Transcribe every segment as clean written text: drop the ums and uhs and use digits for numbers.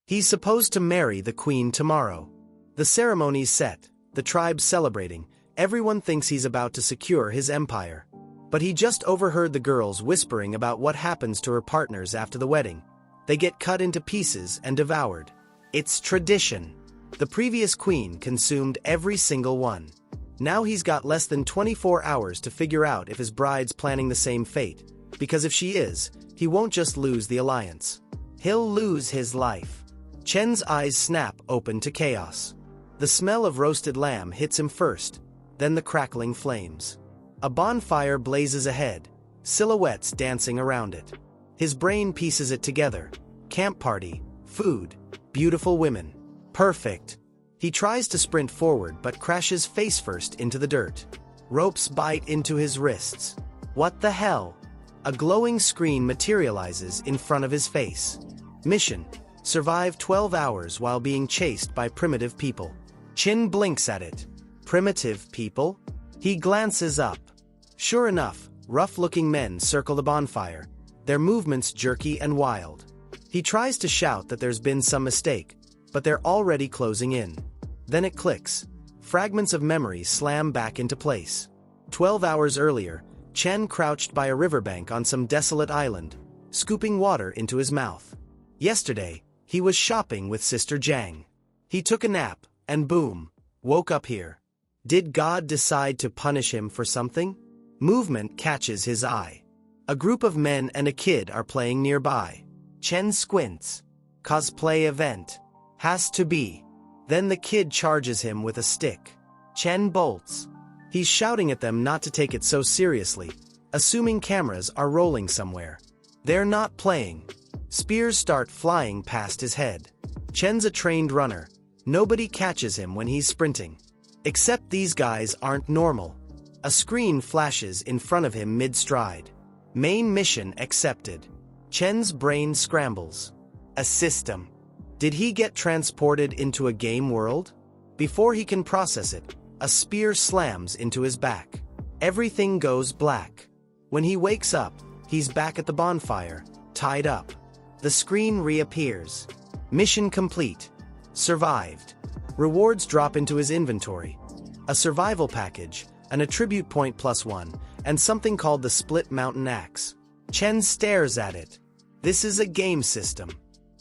He's supposed to marry the queen tomorrow. The ceremony's set, the tribe's celebrating, everyone thinks he's about to secure his empire. But he just overheard the girls whispering about what happens to her partners after the wedding. They get cut into pieces and devoured. It's tradition. The previous queen consumed every single one. Now he's got less than 24 hours to figure out if his bride's planning the same fate, because if she is, he won't just lose the alliance. He'll lose his life. Chen's eyes snap open to chaos. The smell of roasted lamb hits him first, then the crackling flames. A bonfire blazes ahead, silhouettes dancing around it. His brain pieces it together. Camp party, food, beautiful women. Perfect. He tries to sprint forward but crashes face first into the dirt. Ropes bite into his wrists. What the hell? A glowing screen materializes in front of his face. Mission: survive 12 hours while being chased by primitive people. Chin blinks at it. Primitive people? He glances up. Sure enough, rough-looking men circle the bonfire, their movements jerky and wild. He tries to shout that there's been some mistake, but they're already closing in. Then it clicks. Fragments of memory slam back into place. 12 hours earlier, Chen crouched by a riverbank on some desolate island, scooping water into his mouth. Yesterday, he was shopping with Sister Jiang. He took a nap, and boom, woke up here. Did God decide to punish him for something? Movement catches his eye. A group of men and a kid are playing nearby. Chen squints. Cosplay event. Has to be. Then the kid charges him with a stick. Chen bolts. He's shouting at them not to take it so seriously, assuming cameras are rolling somewhere. They're not playing. Spears start flying past his head. Chen's a trained runner. Nobody catches him when he's sprinting. Except these guys aren't normal. A screen flashes in front of him mid-stride. Main mission accepted. Chen's brain scrambles. A system. Did he get transported into a game world? Before he can process it, a spear slams into his back. Everything goes black. When he wakes up, he's back at the bonfire, tied up. The screen reappears. Mission complete. Survived. Rewards drop into his inventory. A survival package, an attribute point +1, and something called the Split Mountain Axe. Chen stares at it. This is a game system.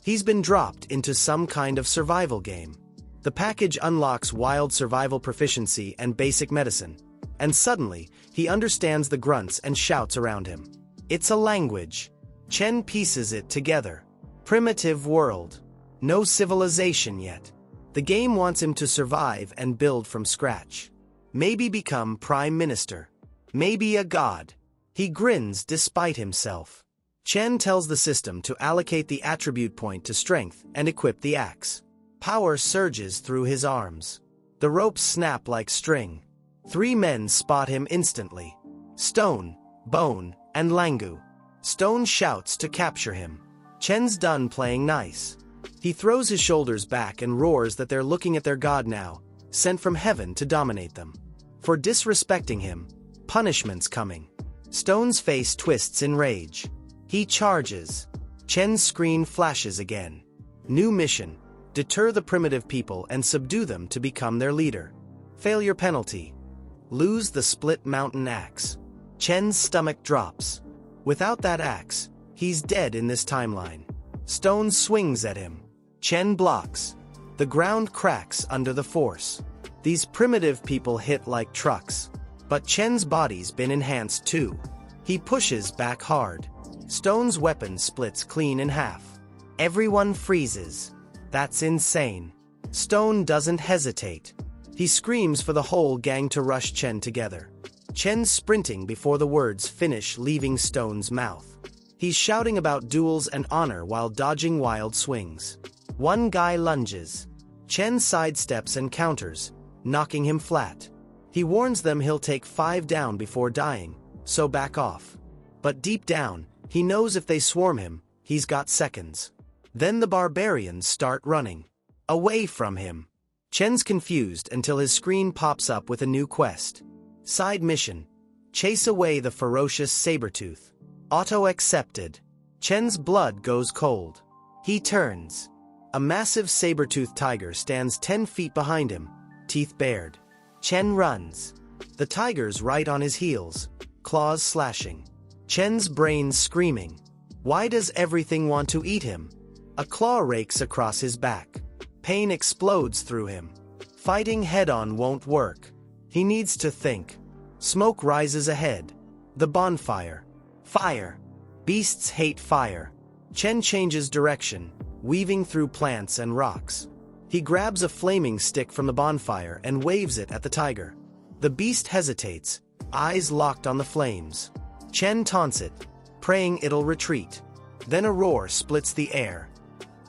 He's been dropped into some kind of survival game. The package unlocks wild survival proficiency and basic medicine, and suddenly, he understands the grunts and shouts around him. It's a language. Chen pieces it together. Primitive world. No civilization yet. The game wants him to survive and build from scratch. Maybe become prime minister. Maybe a god. He grins despite himself. Chen tells the system to allocate the attribute point to strength and equip the axe. Power surges through his arms. The ropes snap like string. 3 men spot him instantly. Stone, Bone, and Langu. Stone shouts to capture him. Chen's done playing nice. He throws his shoulders back and roars that they're looking at their god now, sent from heaven to dominate them. For disrespecting him, punishment's coming. Stone's face twists in rage. He charges. Chen's screen flashes again. New mission. Deter the primitive people and subdue them to become their leader. Failure penalty. Lose the Split Mountain Axe. Chen's stomach drops. Without that axe, he's dead in this timeline. Stone swings at him. Chen blocks. The ground cracks under the force. These primitive people hit like trucks. But Chen's body's been enhanced too. He pushes back hard. Stone's weapon splits clean in half. Everyone freezes. That's insane. Stone doesn't hesitate. He screams for the whole gang to rush Chen together. Chen's sprinting before the words finish leaving Stone's mouth. He's shouting about duels and honor while dodging wild swings. One guy lunges. Chen sidesteps and counters, knocking him flat. He warns them he'll take 5 down before dying, so back off. But deep down, he knows if they swarm him, he's got seconds. Then the barbarians start running. Away from him. Chen's confused until his screen pops up with a new quest. Side mission. Chase away the ferocious saber-tooth. Auto accepted. Chen's blood goes cold. He turns. A massive saber-toothed tiger stands 10 feet behind him, teeth bared. Chen runs. The tiger's right on his heels, claws slashing. Chen's brain screaming. Why does everything want to eat him? A claw rakes across his back. Pain explodes through him. Fighting head-on won't work. He needs to think. Smoke rises ahead. The bonfire. Fire. Beasts hate fire. Chen changes direction, weaving through plants and rocks. He grabs a flaming stick from the bonfire and waves it at the tiger. The beast hesitates, eyes locked on the flames. Chen taunts it, praying it'll retreat. Then a roar splits the air.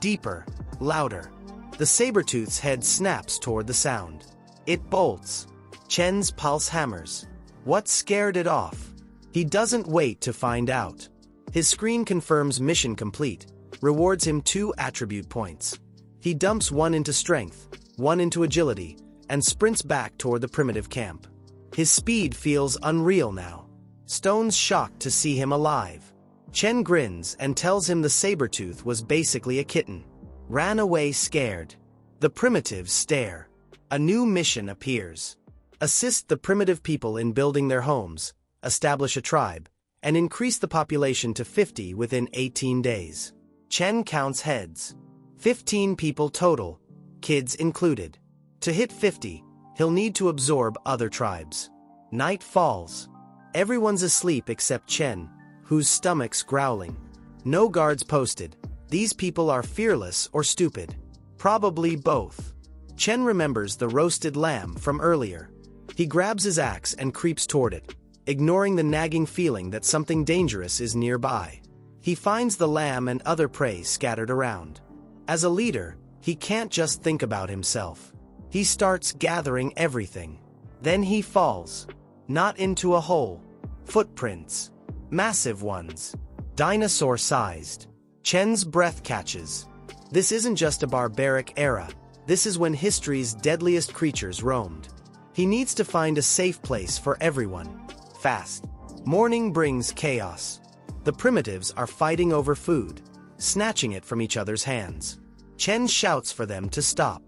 Deeper, louder. The saber-tooth's head snaps toward the sound. It bolts. Chen's pulse hammers. What scared it off? He doesn't wait to find out. His screen confirms mission complete, rewards him 2 attribute points. He dumps 1 into strength, 1 into agility, and sprints back toward the primitive camp. His speed feels unreal now. Stone's shocked to see him alive. Chen grins and tells him the saber-tooth was basically a kitten. Ran away scared. The primitives stare. A new mission appears. Assist the primitive people in building their homes, establish a tribe, and increase the population to 50 within 18 days. Chen counts heads. 15 people total, kids included. To hit 50, he'll need to absorb other tribes. Night falls. Everyone's asleep except Chen, whose stomach's growling. No guards posted. These people are fearless or stupid. Probably both. Chen remembers the roasted lamb from earlier. He grabs his axe and creeps toward it, ignoring the nagging feeling that something dangerous is nearby. He finds the lamb and other prey scattered around. As a leader, he can't just think about himself. He starts gathering everything. Then he falls. Not into a hole. Footprints. Massive ones. Dinosaur-sized. Chen's breath catches. This isn't just a barbaric era. This is when history's deadliest creatures roamed. He needs to find a safe place for everyone. Fast. Morning brings chaos. The primitives are fighting over food, snatching it from each other's hands. Chen shouts for them to stop.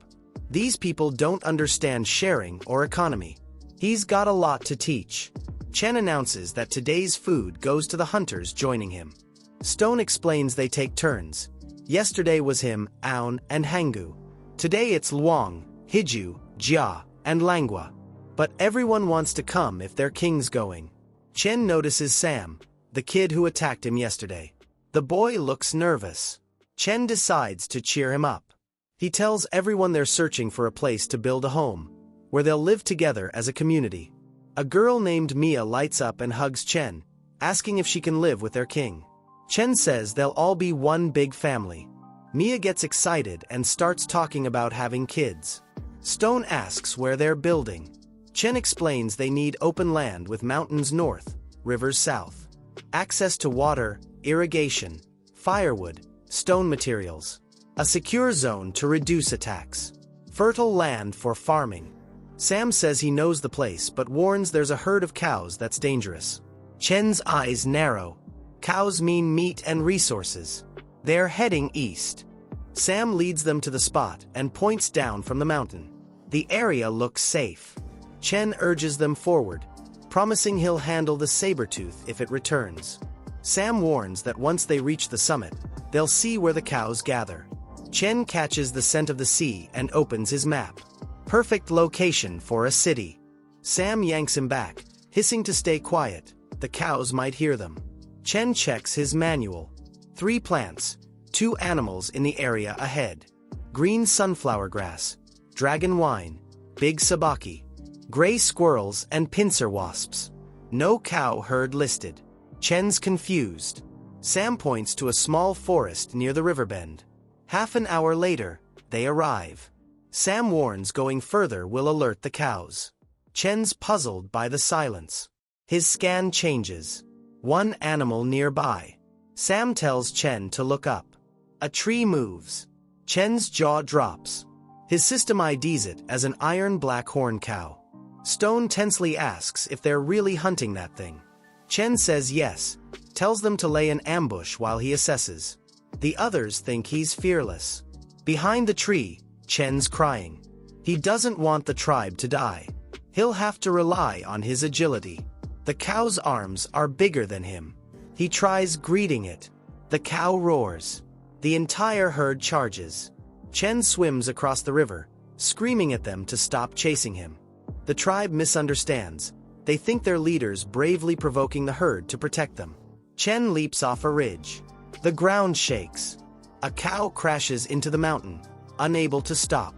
These people don't understand sharing or economy. He's got a lot to teach. Chen announces that today's food goes to the hunters joining him. Stone explains they take turns. Yesterday was him, Aun, and Hangu. Today it's Luang, Hiju, Jia, and Langua. But everyone wants to come if their king's going. Chen notices Sam, the kid who attacked him yesterday. The boy looks nervous. Chen decides to cheer him up. He tells everyone they're searching for a place to build a home, where they'll live together as a community. A girl named Mia lights up and hugs Chen, asking if she can live with their king. Chen says they'll all be one big family. Mia gets excited and starts talking about having kids. Stone asks where they're building. Chen explains they need open land with mountains north, rivers south. Access to water, irrigation, firewood, stone materials. A secure zone to reduce attacks. Fertile land for farming. Sam says he knows the place but warns there's a herd of cows that's dangerous. Chen's eyes narrow. Cows mean meat and resources. They're heading east. Sam leads them to the spot and points down from the mountain. The area looks safe. Chen urges them forward, promising he'll handle the saber-tooth if it returns. Sam warns that once they reach the summit, they'll see where the cows gather. Chen catches the scent of the sea and opens his map. Perfect location for a city. Sam yanks him back, hissing to stay quiet. The cows might hear them. Chen checks his manual. 3 plants, 2 animals in the area ahead. Green sunflower grass, dragon wine, big sabaki, gray squirrels and pincer wasps. No cow herd listed. Chen's confused. Sam points to a small forest near the river bend. Half an hour later, they arrive. Sam warns going further will alert the cows. Chen's puzzled by the silence. His scan changes. 1 animal nearby. Sam tells Chen to look up. A tree moves. Chen's jaw drops. His system IDs it as an iron black horn cow. Stone tensely asks if they're really hunting that thing. Chen says yes, tells them to lay an ambush while he assesses. The others think he's fearless. Behind the tree, Chen's crying. He doesn't want the tribe to die. He'll have to rely on his agility. The cow's arms are bigger than him. He tries greeting it. The cow roars. The entire herd charges. Chen swims across the river, screaming at them to stop chasing him. The tribe misunderstands. They think their leader's bravely provoking the herd to protect them. Chen leaps off a ridge. The ground shakes. A cow crashes into the mountain, unable to stop.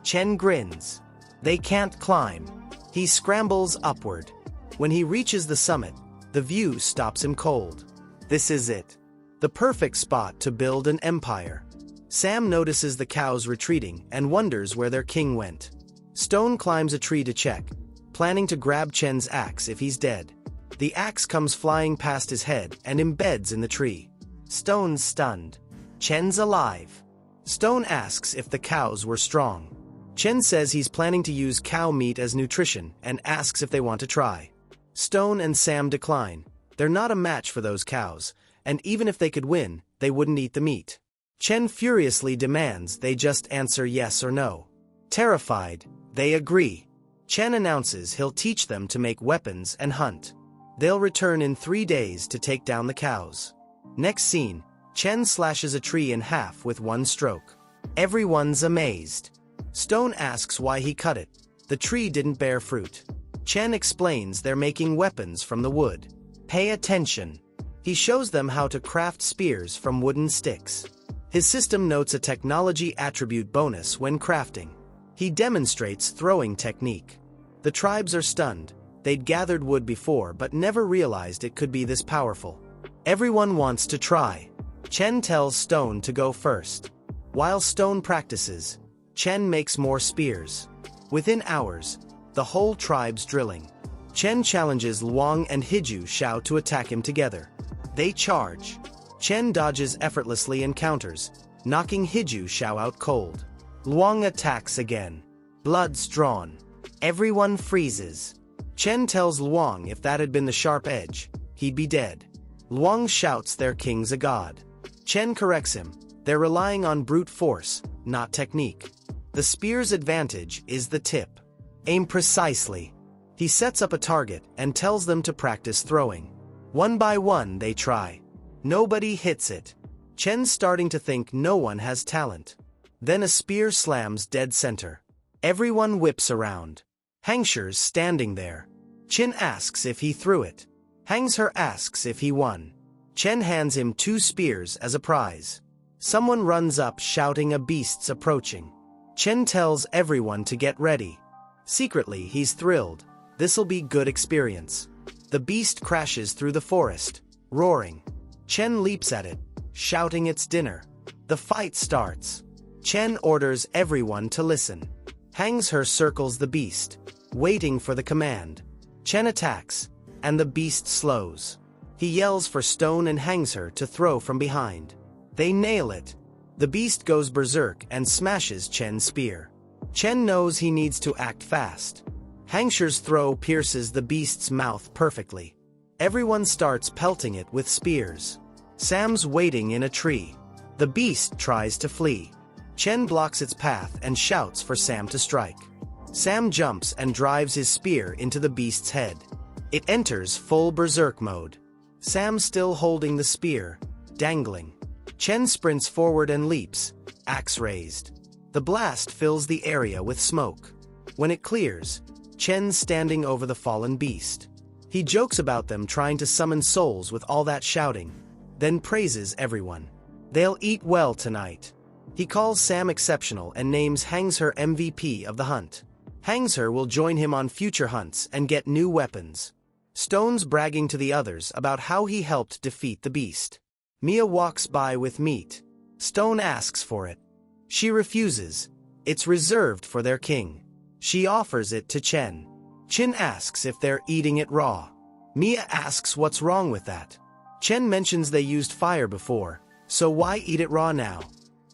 Chen grins. They can't climb. He scrambles upward. When he reaches the summit, the view stops him cold. This is it. The perfect spot to build an empire. Sam notices the cows retreating and wonders where their king went. Stone climbs a tree to check, planning to grab Chen's axe if he's dead. The axe comes flying past his head and embeds in the tree. Stone's stunned. Chen's alive. Stone asks if the cows were strong. Chen says he's planning to use cow meat as nutrition and asks if they want to try. Stone and Sam decline. They're not a match for those cows, and even if they could win, they wouldn't eat the meat. Chen furiously demands they just answer yes or no. Terrified, they agree. Chen announces he'll teach them to make weapons and hunt. They'll return in 3 days to take down the cows. Next scene, Chen slashes a tree in half with one stroke. Everyone's amazed. Stone asks why he cut it. The tree didn't bear fruit. Chen explains they're making weapons from the wood. Pay attention. He shows them how to craft spears from wooden sticks. His system notes a technology attribute bonus when crafting. He demonstrates throwing technique. The tribes are stunned. They'd gathered wood before but never realized it could be this powerful. Everyone wants to try. Chen tells Stone to go first. While Stone practices, Chen makes more spears. Within hours, the whole tribe's drilling. Chen challenges Luang and Hiju Xiao to attack him together. They charge. Chen dodges effortlessly and counters, knocking Hiju Xiao out cold. Luang attacks again. Blood's drawn. Everyone freezes. Chen tells Luang if that had been the sharp edge, he'd be dead. Luang shouts their king's a god. Chen corrects him. They're relying on brute force, not technique. The spear's advantage is the tip. Aim precisely. He sets up a target and tells them to practice throwing. One by one they try. Nobody hits it. Chen's starting to think no one has talent. Then a spear slams dead center. Everyone whips around. Hangsher's standing there. Chen asks if he threw it. Hangsher asks if he won. Chen hands him 2 spears as a prize. Someone runs up shouting a beast's approaching. Chen tells everyone to get ready. Secretly, he's thrilled. This'll be good experience. The beast crashes through the forest, roaring. Chen leaps at it, shouting it's dinner. The fight starts. Chen orders everyone to listen. Hangsher circles the beast, waiting for the command. Chen attacks, and the beast slows. He yells for Stone and Hangsher to throw from behind. They nail it. The beast goes berserk and smashes Chen's spear. Chen knows he needs to act fast. Hangsher's throw pierces the beast's mouth perfectly. Everyone starts pelting it with spears. Sam's waiting in a tree. The beast tries to flee. Chen blocks its path and shouts for Sam to strike. Sam jumps and drives his spear into the beast's head. It enters full berserk mode. Sam still holding the spear, dangling. Chen sprints forward and leaps, axe raised. The blast fills the area with smoke. When it clears, Chen's standing over the fallen beast. He jokes about them trying to summon souls with all that shouting, then praises everyone. They'll eat well tonight. He calls Sam exceptional and names Hangsher MVP of the hunt. Hangsher will join him on future hunts and get new weapons. Stone's bragging to the others about how he helped defeat the beast. Mia walks by with meat. Stone asks for it. She refuses. It's reserved for their king. She offers it to Chen. Chen asks if they're eating it raw. Mia asks what's wrong with that. Chen mentions they used fire before, so why eat it raw now?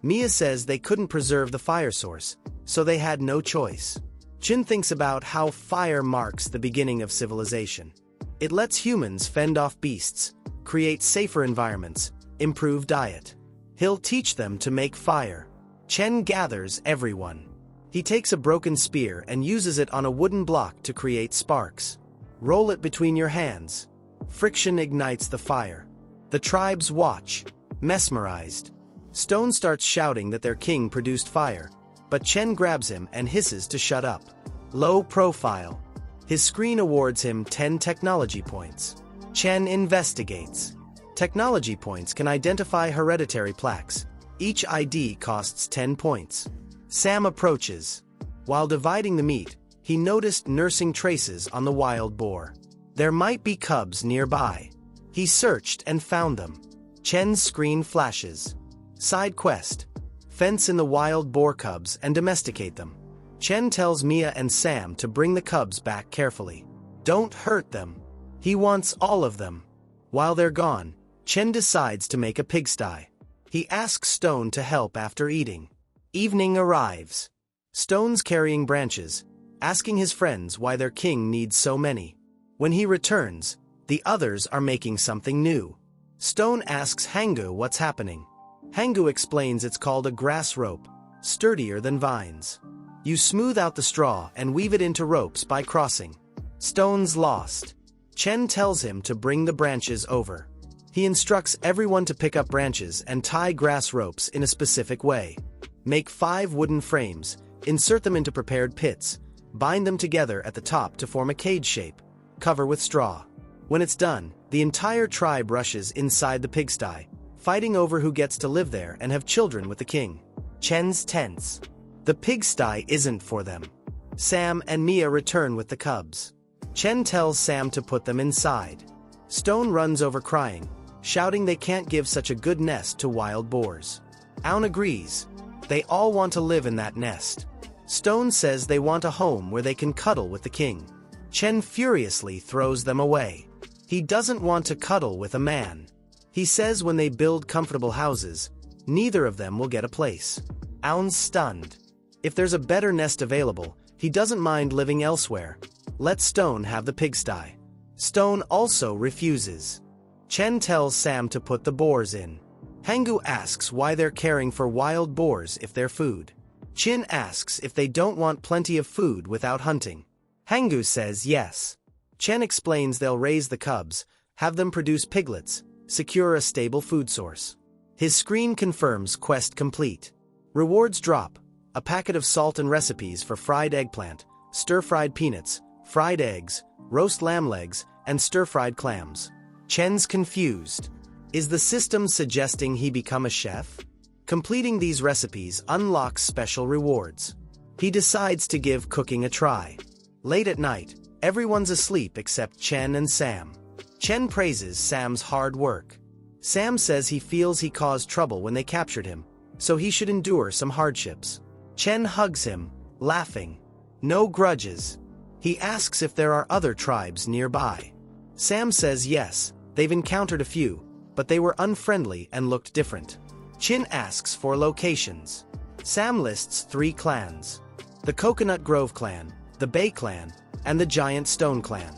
Mia says they couldn't preserve the fire source, so they had no choice. Chen thinks about how fire marks the beginning of civilization. It lets humans fend off beasts, create safer environments, improve diet. He'll teach them to make fire. Chen gathers everyone. He takes a broken spear and uses it on a wooden block to create sparks. Roll it between your hands. Friction ignites the fire. The tribes watch, mesmerized. Stone starts shouting that their king produced fire, but Chen grabs him and hisses to shut up. Low profile. His screen awards him 10 technology points. Chen investigates. Technology points can identify hereditary plaques. Each ID costs 10 points. Sam approaches. While dividing the meat, he noticed nursing traces on the wild boar. There might be cubs nearby. He searched and found them. Chen's screen flashes. Side quest. Fence in the wild boar cubs and domesticate them. Chen tells Mia and Sam to bring the cubs back carefully. Don't hurt them. He wants all of them. While they're gone, Chen decides to make a pigsty. He asks Stone to help after eating. Evening arrives. Stone's carrying branches, asking his friends why their king needs so many. When he returns, the others are making something new. Stone asks Hangu what's happening. Hangu explains it's called a grass rope, sturdier than vines. You smooth out the straw and weave it into ropes by crossing. Stone's lost. Chen tells him to bring the branches over. He instructs everyone to pick up branches and tie grass ropes in a specific way. Make 5 wooden frames, insert them into prepared pits, bind them together at the top to form a cage shape, cover with straw. When it's done, the entire tribe rushes inside the pigsty, fighting over who gets to live there and have children with the king. Chen's tense. The pigsty isn't for them. Sam and Mia return with the cubs. Chen tells Sam to put them inside. Stone runs over crying, shouting they can't give such a good nest to wild boars. Aun agrees. They all want to live in that nest. Stone says they want a home where they can cuddle with the king. Chen furiously throws them away. He doesn't want to cuddle with a man. He says when they build comfortable houses, neither of them will get a place. Aun's stunned. If there's a better nest available, he doesn't mind living elsewhere. Let Stone have the pigsty. Stone also refuses. Chen tells Sam to put the boars in. Hangu asks why they're caring for wild boars if they're food. Chin asks if they don't want plenty of food without hunting. Hangu says yes. Chen explains they'll raise the cubs, have them produce piglets, secure a stable food source. His screen confirms quest complete. Rewards drop. A packet of salt and recipes for fried eggplant, stir-fried peanuts, fried eggs, roast lamb legs, and stir-fried clams. Chen's confused. Is the system suggesting he become a chef? Completing these recipes unlocks special rewards. He decides to give cooking a try. Late at night, everyone's asleep except Chen and Sam. Chen praises Sam's hard work. Sam says he feels he caused trouble when they captured him, so he should endure some hardships. Chen hugs him, laughing. No grudges. He asks if there are other tribes nearby. Sam says yes, they've encountered a few, but they were unfriendly and looked different. Chin asks for locations. Sam lists 3 clans: the Coconut Grove clan, the Bay clan, and the Giant Stone clan.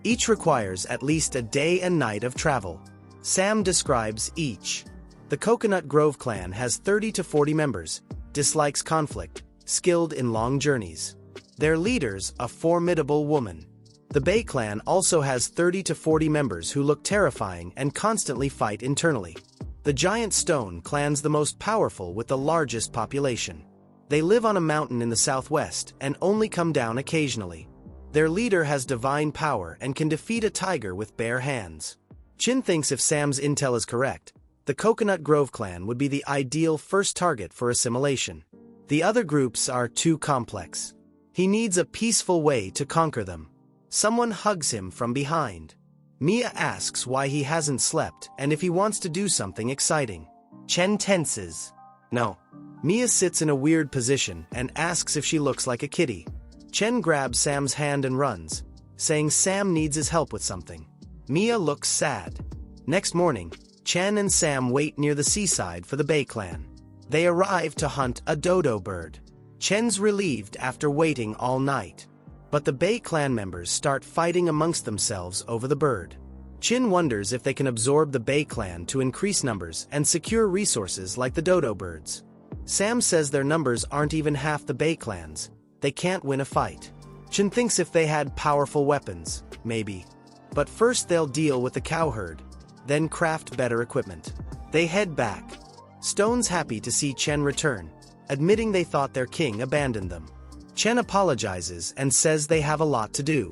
Each requires at least a day and night of travel. Sam describes each. The Coconut Grove clan has 30 to 40 members, dislikes conflict, skilled in long journeys. Their leader's a formidable woman. The Bay clan also has 30 to 40 members who look terrifying and constantly fight internally. The Giant Stone clan's the most powerful with the largest population. They live on a mountain in the southwest and only come down occasionally. Their leader has divine power and can defeat a tiger with bare hands. Chin thinks if Sam's intel is correct, the Coconut Grove clan would be the ideal first target for assimilation. The other groups are too complex. He needs a peaceful way to conquer them. Someone hugs him from behind. Mia asks why he hasn't slept and if he wants to do something exciting. Chen tenses. No. Mia sits in a weird position and asks if she looks like a kitty. Chen grabs Sam's hand and runs, saying Sam needs his help with something. Mia looks sad. Next morning, Chen and Sam wait near the seaside for the Bay clan. They arrive to hunt a dodo bird. Chen's relieved after waiting all night. But the Bay clan members start fighting amongst themselves over the bird. Chin wonders if they can absorb the Bay clan to increase numbers and secure resources like the dodo birds. Sam says their numbers aren't even half the Bay clan's. They can't win a fight. Chen thinks if they had powerful weapons, maybe. But first they'll deal with the cowherd, then craft better equipment. They head back. Stone's happy to see Chen return, admitting they thought their king abandoned them. Chen apologizes and says they have a lot to do.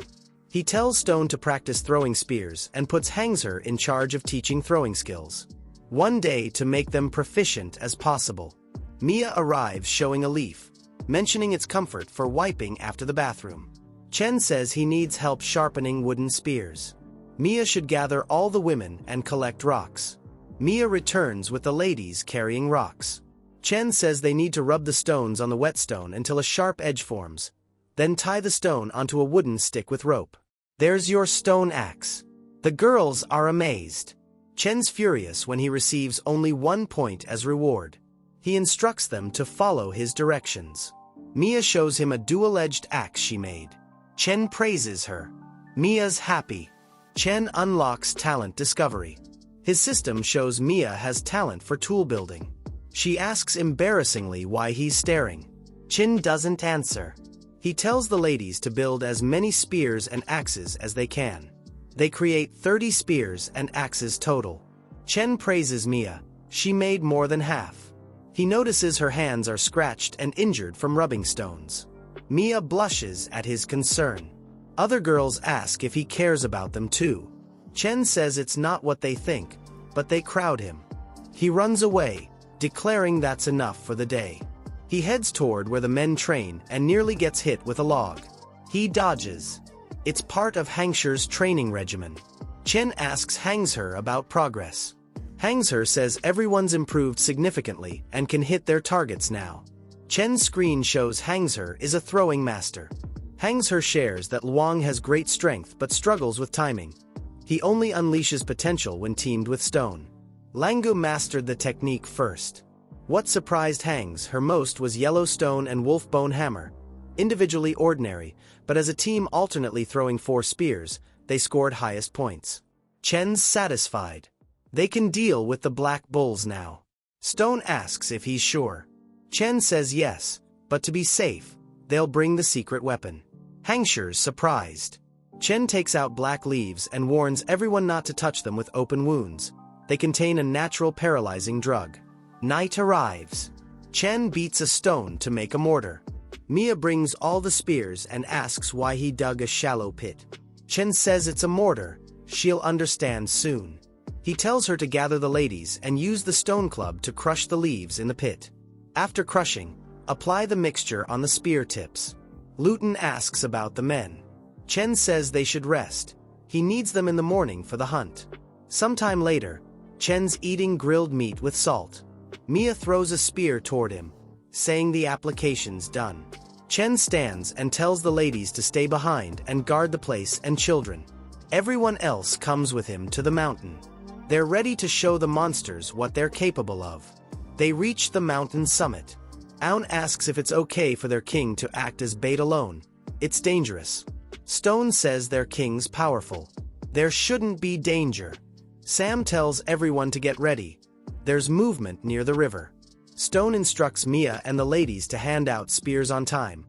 He tells Stone to practice throwing spears and puts Hangser in charge of teaching throwing skills. One day to make them proficient as possible. Mia arrives showing a leaf, mentioning its comfort for wiping after the bathroom. Chen says he needs help sharpening wooden spears. Mia should gather all the women and collect rocks. Mia returns with the ladies carrying rocks. Chen says they need to rub the stones on the whetstone until a sharp edge forms, then tie the stone onto a wooden stick with rope. There's your stone axe. The girls are amazed. Chen's furious when he receives only 1 point as reward. He instructs them to follow his directions. Mia shows him a dual-edged axe she made. Chen praises her. Mia's happy. Chen unlocks talent discovery. His system shows Mia has talent for tool building. She asks embarrassingly why he's staring. Chen doesn't answer. He tells the ladies to build as many spears and axes as they can. They create 30 spears and axes total. Chen praises Mia. She made more than half. He notices her hands are scratched and injured from rubbing stones. Mia blushes at his concern. Other girls ask if he cares about them too. Chen says it's not what they think, but they crowd him. He runs away, declaring that's enough for the day. He heads toward where the men train and nearly gets hit with a log. He dodges. It's part of Hangser's training regimen. Chen asks Hangser about progress. Hangser says everyone's improved significantly and can hit their targets now. Chen's screen shows Hangser is a throwing master. Hangser shares that Luang has great strength but struggles with timing. He only unleashes potential when teamed with Stone. Langu mastered the technique first. What surprised Hangser most was Yellowstone and Wolfbone Hammer. Individually ordinary, but as a team alternately throwing 4 spears, they scored highest points. Chen's satisfied. They can deal with the Black Bulls now. Stone asks if he's sure. Chen says yes, but to be safe, they'll bring the secret weapon. Hangser's surprised. Chen takes out black leaves and warns everyone not to touch them with open wounds. They contain a natural paralyzing drug. Night arrives. Chen beats a stone to make a mortar. Mia brings all the spears and asks why he dug a shallow pit. Chen says it's a mortar. She'll understand soon. He tells her to gather the ladies and use the stone club to crush the leaves in the pit. After crushing, apply the mixture on the spear tips. Luton asks about the men. Chen says they should rest. He needs them in the morning for the hunt. Sometime later, Chen's eating grilled meat with salt. Mia throws a spear toward him, saying the application's done. Chen stands and tells the ladies to stay behind and guard the place and children. Everyone else comes with him to the mountain. They're ready to show the monsters what they're capable of. They reach the mountain summit. Aun asks if it's okay for their king to act as bait alone. It's dangerous. Stone says their king's powerful. There shouldn't be danger. Sam tells everyone to get ready. There's movement near the river. Stone instructs Mia and the ladies to hand out spears on time,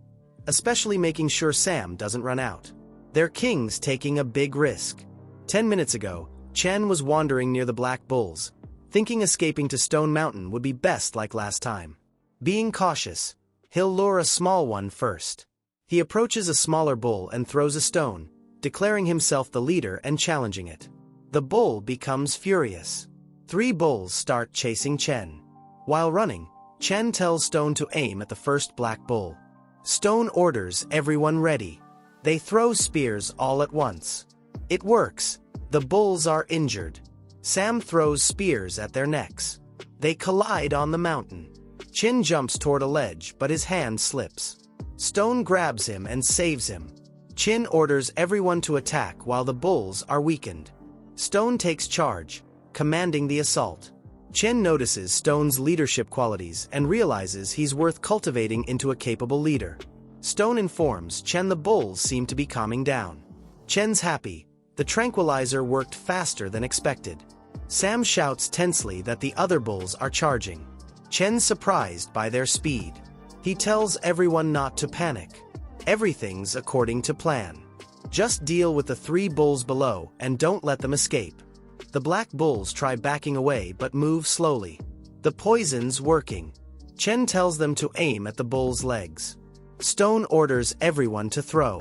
especially making sure Sam doesn't run out. Their king's taking a big risk. 10 minutes ago, Chen was wandering near the Black Bulls, thinking escaping to Stone Mountain would be best like last time. Being cautious, he'll lure a small one first. He approaches a smaller bull and throws a stone, declaring himself the leader and challenging it. The bull becomes furious. 3 bulls start chasing Chen. While running, Chen tells Stone to aim at the first black bull. Stone orders everyone ready. They throw spears all at once. It works. The bulls are injured. Sam throws spears at their necks. They collide on the mountain. Chen jumps toward a ledge, but his hand slips. Stone grabs him and saves him. Chen orders everyone to attack while the bulls are weakened. Stone takes charge, commanding the assault. Chen notices Stone's leadership qualities and realizes he's worth cultivating into a capable leader. Stone informs Chen the bulls seem to be calming down. Chen's happy. The tranquilizer worked faster than expected. Sam shouts tensely that the other bulls are charging. Chen's surprised by their speed. He tells everyone not to panic. Everything's according to plan. Just deal with the 3 bulls below and don't let them escape. The black bulls try backing away but move slowly. The poison's working. Chen tells them to aim at the bull's legs. Stone orders everyone to throw.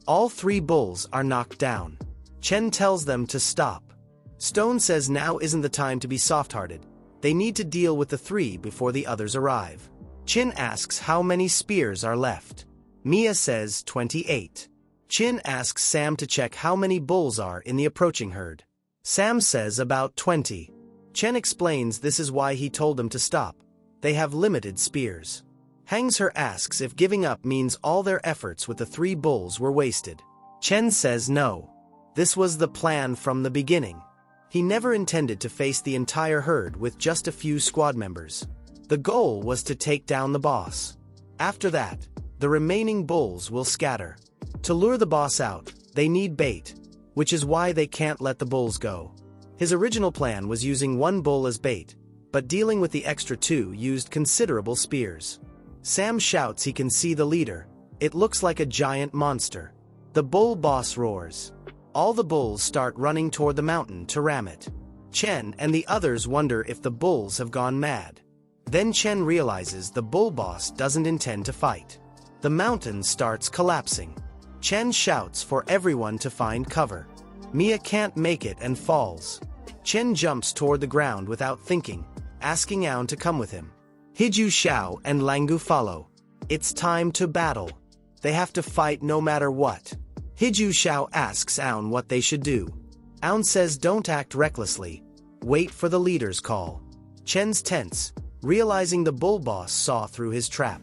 All 3 bulls are knocked down. Chen tells them to stop. Stone says now isn't the time to be soft-hearted. They need to deal with the 3 before the others arrive. Chin asks how many spears are left. Mia says 28. Chin asks Sam to check how many bulls are in the approaching herd. Sam says about 20. Chen explains this is why he told them to stop. They have limited spears. Hangsher asks if giving up means all their efforts with the 3 bulls were wasted. Chen says no. This was the plan from the beginning. He never intended to face the entire herd with just a few squad members. The goal was to take down the boss. After that, the remaining bulls will scatter. To lure the boss out, they need bait, which is why they can't let the bulls go. His original plan was using 1 bull as bait, but dealing with the extra 2 used considerable spears. Sam shouts he can see the leader. It looks like a giant monster. The bull boss roars. All the bulls start running toward the mountain to ram it. Chen and the others wonder if the bulls have gone mad. Then Chen realizes the bull boss doesn't intend to fight. The mountain starts collapsing. Chen shouts for everyone to find cover. Mia can't make it and falls. Chen jumps toward the ground without thinking, asking Aun to come with him. Hiju Xiao and Langu follow. It's time to battle. They have to fight no matter what. Hiju Xiao asks Aun what they should do. Aun says don't act recklessly. Wait for the leader's call. Chen's tense, realizing the bull boss saw through his trap.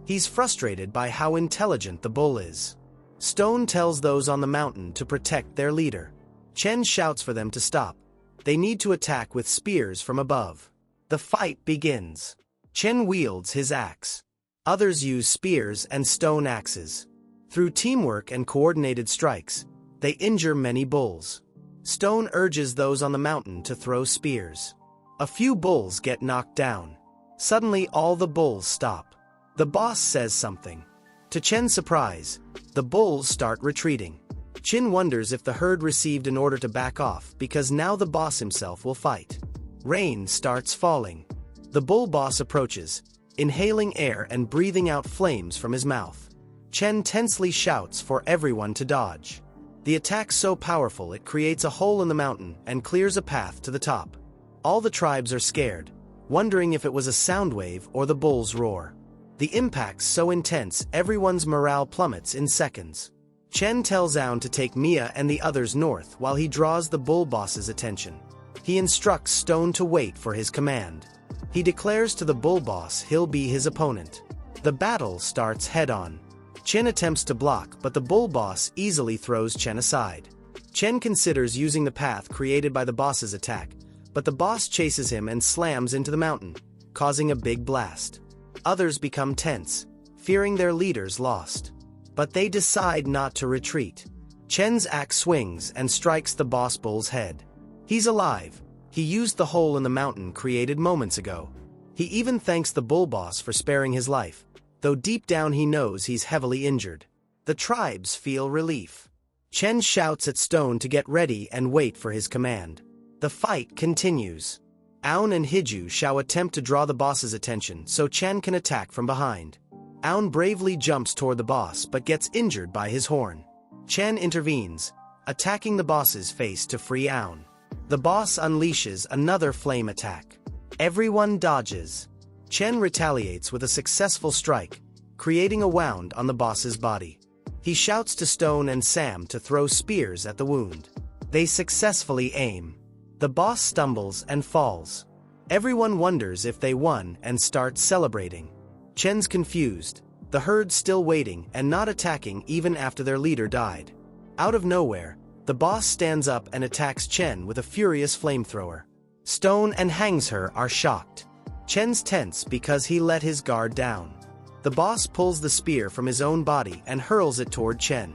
He's frustrated by how intelligent the bull is. Stone tells those on the mountain to protect their leader. Chen shouts for them to stop. They need to attack with spears from above. The fight begins. Chen wields his axe. Others use spears and stone axes. Through teamwork and coordinated strikes, they injure many bulls. Stone urges those on the mountain to throw spears. A few bulls get knocked down. Suddenly all the bulls stop. The boss says something. To Chen's surprise, the bulls start retreating. Chen wonders if the herd received an order to back off because now the boss himself will fight. Rain starts falling. The bull boss approaches, inhaling air and breathing out flames from his mouth. Chen tensely shouts for everyone to dodge. The attack's so powerful it creates a hole in the mountain and clears a path to the top. All the tribes are scared, wondering if it was a sound wave or the bull's roar. The impact's so intense everyone's morale plummets in seconds. Chen tells Aun to take Mia and the others north while he draws the bull boss's attention. He instructs Stone to wait for his command. He declares to the bull boss he'll be his opponent. The battle starts head-on. Chen attempts to block, but the bull boss easily throws Chen aside. Chen considers using the path created by the boss's attack, but the boss chases him and slams into the mountain, causing a big blast. Others become tense, fearing their leader's lost. But they decide not to retreat. Chen's axe swings and strikes the boss bull's head. He's alive. He used the hole in the mountain created moments ago. He even thanks the bull boss for sparing his life, though deep down he knows he's heavily injured. The tribes feel relief. Chen shouts at Stone to get ready and wait for his command. The fight continues. Aun and Hiju Xiao attempt to draw the boss's attention so Chen can attack from behind. Aun bravely jumps toward the boss but gets injured by his horn. Chen intervenes, attacking the boss's face to free Aun. The boss unleashes another flame attack. Everyone dodges. Chen retaliates with a successful strike, creating a wound on the boss's body. He shouts to Stone and Sam to throw spears at the wound. They successfully aim. The boss stumbles and falls. Everyone wonders if they won and starts celebrating. Chen's confused, the herd's still waiting and not attacking even after their leader died. Out of nowhere, the boss stands up and attacks Chen with a furious flamethrower. Stone and Hangsher are shocked. Chen's tense because he let his guard down. The boss pulls the spear from his own body and hurls it toward Chen.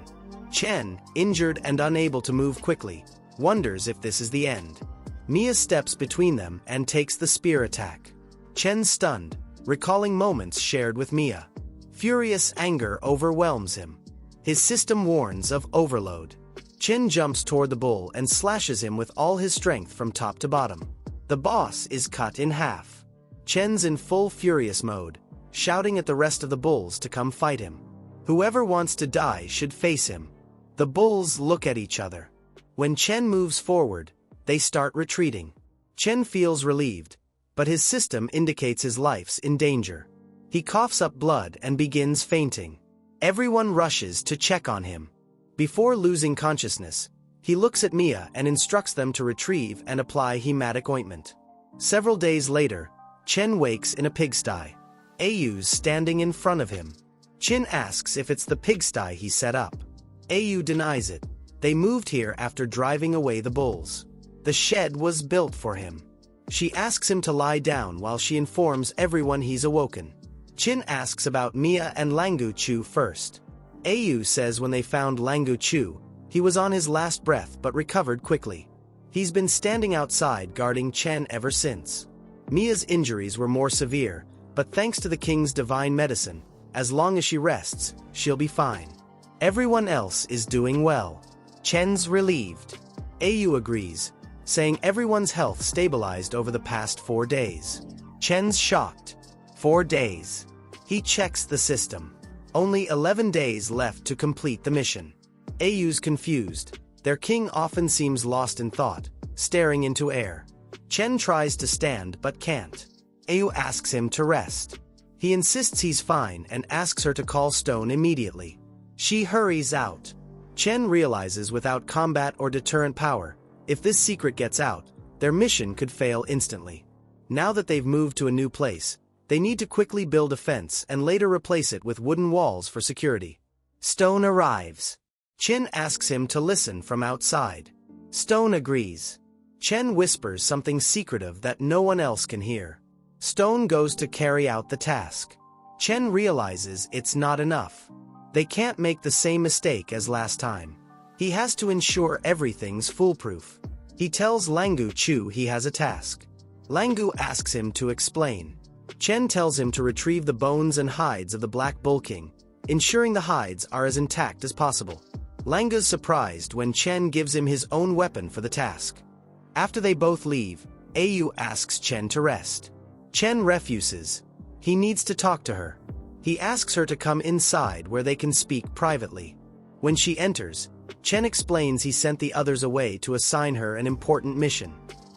Chen, injured and unable to move quickly, wonders if this is the end. Mia steps between them and takes the spear attack. Chen's stunned, recalling moments shared with Mia. Furious anger overwhelms him. His system warns of overload. Chen jumps toward the bull and slashes him with all his strength from top to bottom. The boss is cut in half. Chen's in full furious mode, shouting at the rest of the bulls to come fight him. Whoever wants to die should face him. The bulls look at each other. When Chen moves forward, they start retreating. Chen feels relieved, but his system indicates his life's in danger. He coughs up blood and begins fainting. Everyone rushes to check on him. Before losing consciousness, he looks at Mia and instructs them to retrieve and apply hematic ointment. Several days later, Chen wakes in a pigsty. Ayu's standing in front of him. Chen asks if it's the pigsty he set up. Ayu denies it. They moved here after driving away the bulls. The shed was built for him. She asks him to lie down while she informs everyone he's awoken. Chen asks about Mia and Langu Chu first. Ayu says when they found Langu Chu, he was on his last breath but recovered quickly. He's been standing outside guarding Chen ever since. Mia's injuries were more severe, but thanks to the king's divine medicine, as long as she rests, she'll be fine. Everyone else is doing well. Chen's relieved. Ayu agrees, saying everyone's health stabilized over the past 4 days. Chen's shocked. 4 days. He checks the system. Only 11 days left to complete the mission. Ayu's confused. Their king often seems lost in thought, staring into air. Chen tries to stand but can't. Ayu asks him to rest. He insists he's fine and asks her to call Stone immediately. She hurries out. Chen realizes without combat or deterrent power, if this secret gets out, their mission could fail instantly. Now that they've moved to a new place, they need to quickly build a fence and later replace it with wooden walls for security. Stone arrives. Chen asks him to listen from outside. Stone agrees. Chen whispers something secretive that no one else can hear. Stone goes to carry out the task. Chen realizes it's not enough. They can't make the same mistake as last time. He has to ensure everything's foolproof. He tells Langu Chu he has a task. Langu asks him to explain. Chen tells him to retrieve the bones and hides of the Black Bull King, ensuring the hides are as intact as possible. Langu's surprised when Chen gives him his own weapon for the task. After they both leave, Ayu asks Chen to rest. Chen refuses. He needs to talk to her. He asks her to come inside where they can speak privately. When she enters, Chen explains he sent the others away to assign her an important mission.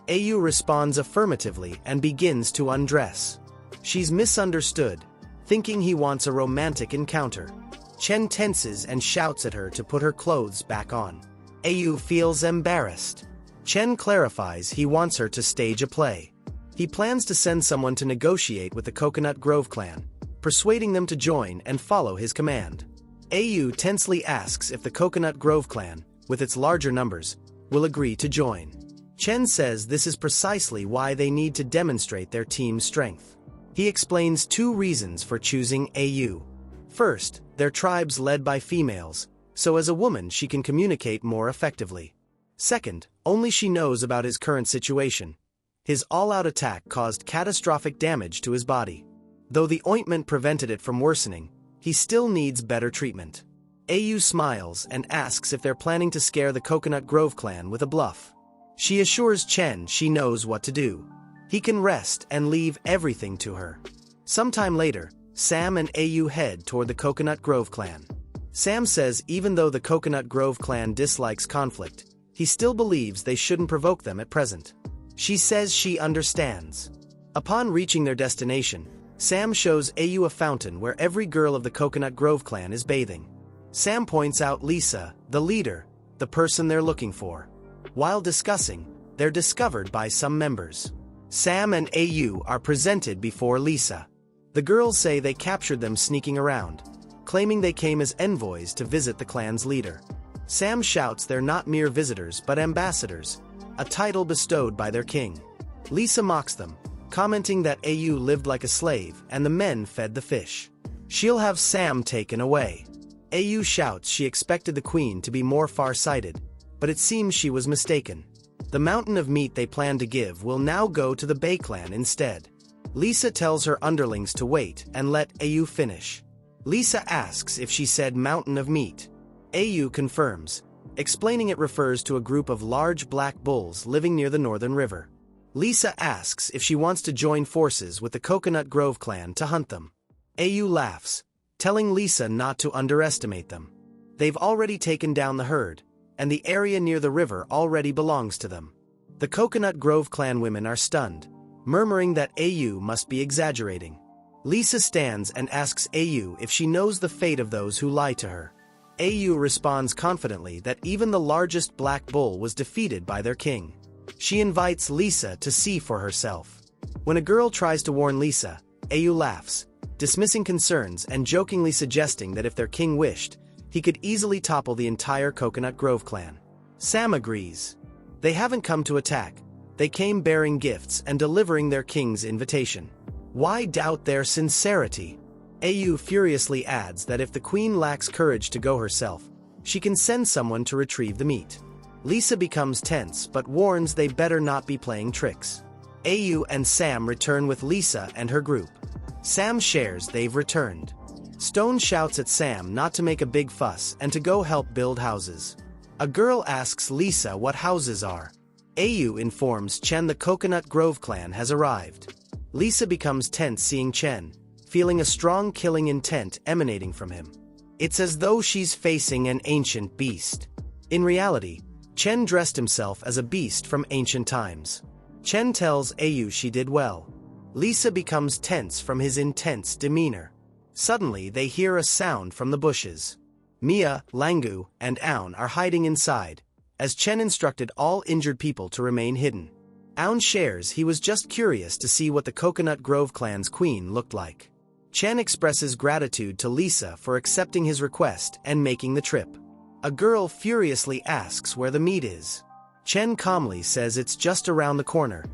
Ayu responds affirmatively and begins to undress. She's misunderstood, thinking he wants a romantic encounter. Chen tenses and shouts at her to put her clothes back on. Ayu feels embarrassed. Chen clarifies he wants her to stage a play. He plans to send someone to negotiate with the Coconut Grove clan, persuading them to join and follow his command. Ayu tensely asks if the Coconut Grove clan, with its larger numbers, will agree to join. Chen says this is precisely why they need to demonstrate their team's strength. He explains 2 reasons for choosing Ayu. First, their tribe's led by females, so as a woman she can communicate more effectively. Second, only she knows about his current situation. His all-out attack caused catastrophic damage to his body. Though the ointment prevented it from worsening, he still needs better treatment. Ayu smiles and asks if they're planning to scare the Coconut Grove clan with a bluff. She assures Chen she knows what to do. He can rest and leave everything to her. Sometime later, Sam and Ayu head toward the Coconut Grove clan. Sam says even though the Coconut Grove clan dislikes conflict, he still believes they shouldn't provoke them at present. She says she understands. Upon reaching their destination, Sam shows Ayu a fountain where every girl of the Coconut Grove clan is bathing. Sam points out Lisa, the leader, the person they're looking for. While discussing, they're discovered by some members. Sam and Ayu are presented before Lisa. The girls say they captured them sneaking around, claiming they came as envoys to visit the clan's leader. Sam shouts they're not mere visitors but ambassadors, a title bestowed by their king. Lisa mocks them, commenting that Ayu lived like a slave and the men fed the fish. She'll have Sam taken away. Ayu shouts she expected the queen to be more far-sighted, but it seems she was mistaken. The mountain of meat they plan to give will now go to the Bay clan instead. Lisa tells her underlings to wait and let Au finish. Lisa asks if she said mountain of meat. Au confirms, explaining it refers to a group of large black bulls living near the northern river. Lisa asks if she wants to join forces with the Coconut Grove clan to hunt them. Au laughs, telling Lisa not to underestimate them. They've already taken down the herd, and the area near the river already belongs to them. The Coconut Grove clan women are stunned, murmuring that Au must be exaggerating. Lisa stands and asks Au if she knows the fate of those who lie to her. Au responds confidently that even the largest black bull was defeated by their king. She invites Lisa to see for herself. When a girl tries to warn Lisa, Au laughs, dismissing concerns and jokingly suggesting that if their king wished, he could easily topple the entire Coconut Grove clan. Sam agrees. They haven't come to attack. They came bearing gifts and delivering their king's invitation. Why doubt their sincerity? Au furiously adds that if the queen lacks courage to go herself, she can send someone to retrieve the meat. Lisa becomes tense but warns they better not be playing tricks. Au and Sam return with Lisa and her group. Sam shares they've returned. Stone shouts at Sam not to make a big fuss and to go help build houses. A girl asks Lisa what houses are. Au informs Chen the Coconut Grove clan has arrived. Lisa becomes tense seeing Chen, feeling a strong killing intent emanating from him. It's as though she's facing an ancient beast. In reality, Chen dressed himself as a beast from ancient times. Chen tells Au she did well. Lisa becomes tense from his intense demeanor. Suddenly they hear a sound from the bushes. Mia, Langu, and Aun are hiding inside, as Chen instructed all injured people to remain hidden. Aun shares he was just curious to see what the Coconut Grove clan's queen looked like. Chen expresses gratitude to Lisa for accepting his request and making the trip. A girl furiously asks where the meat is. Chen calmly says it's just around the corner.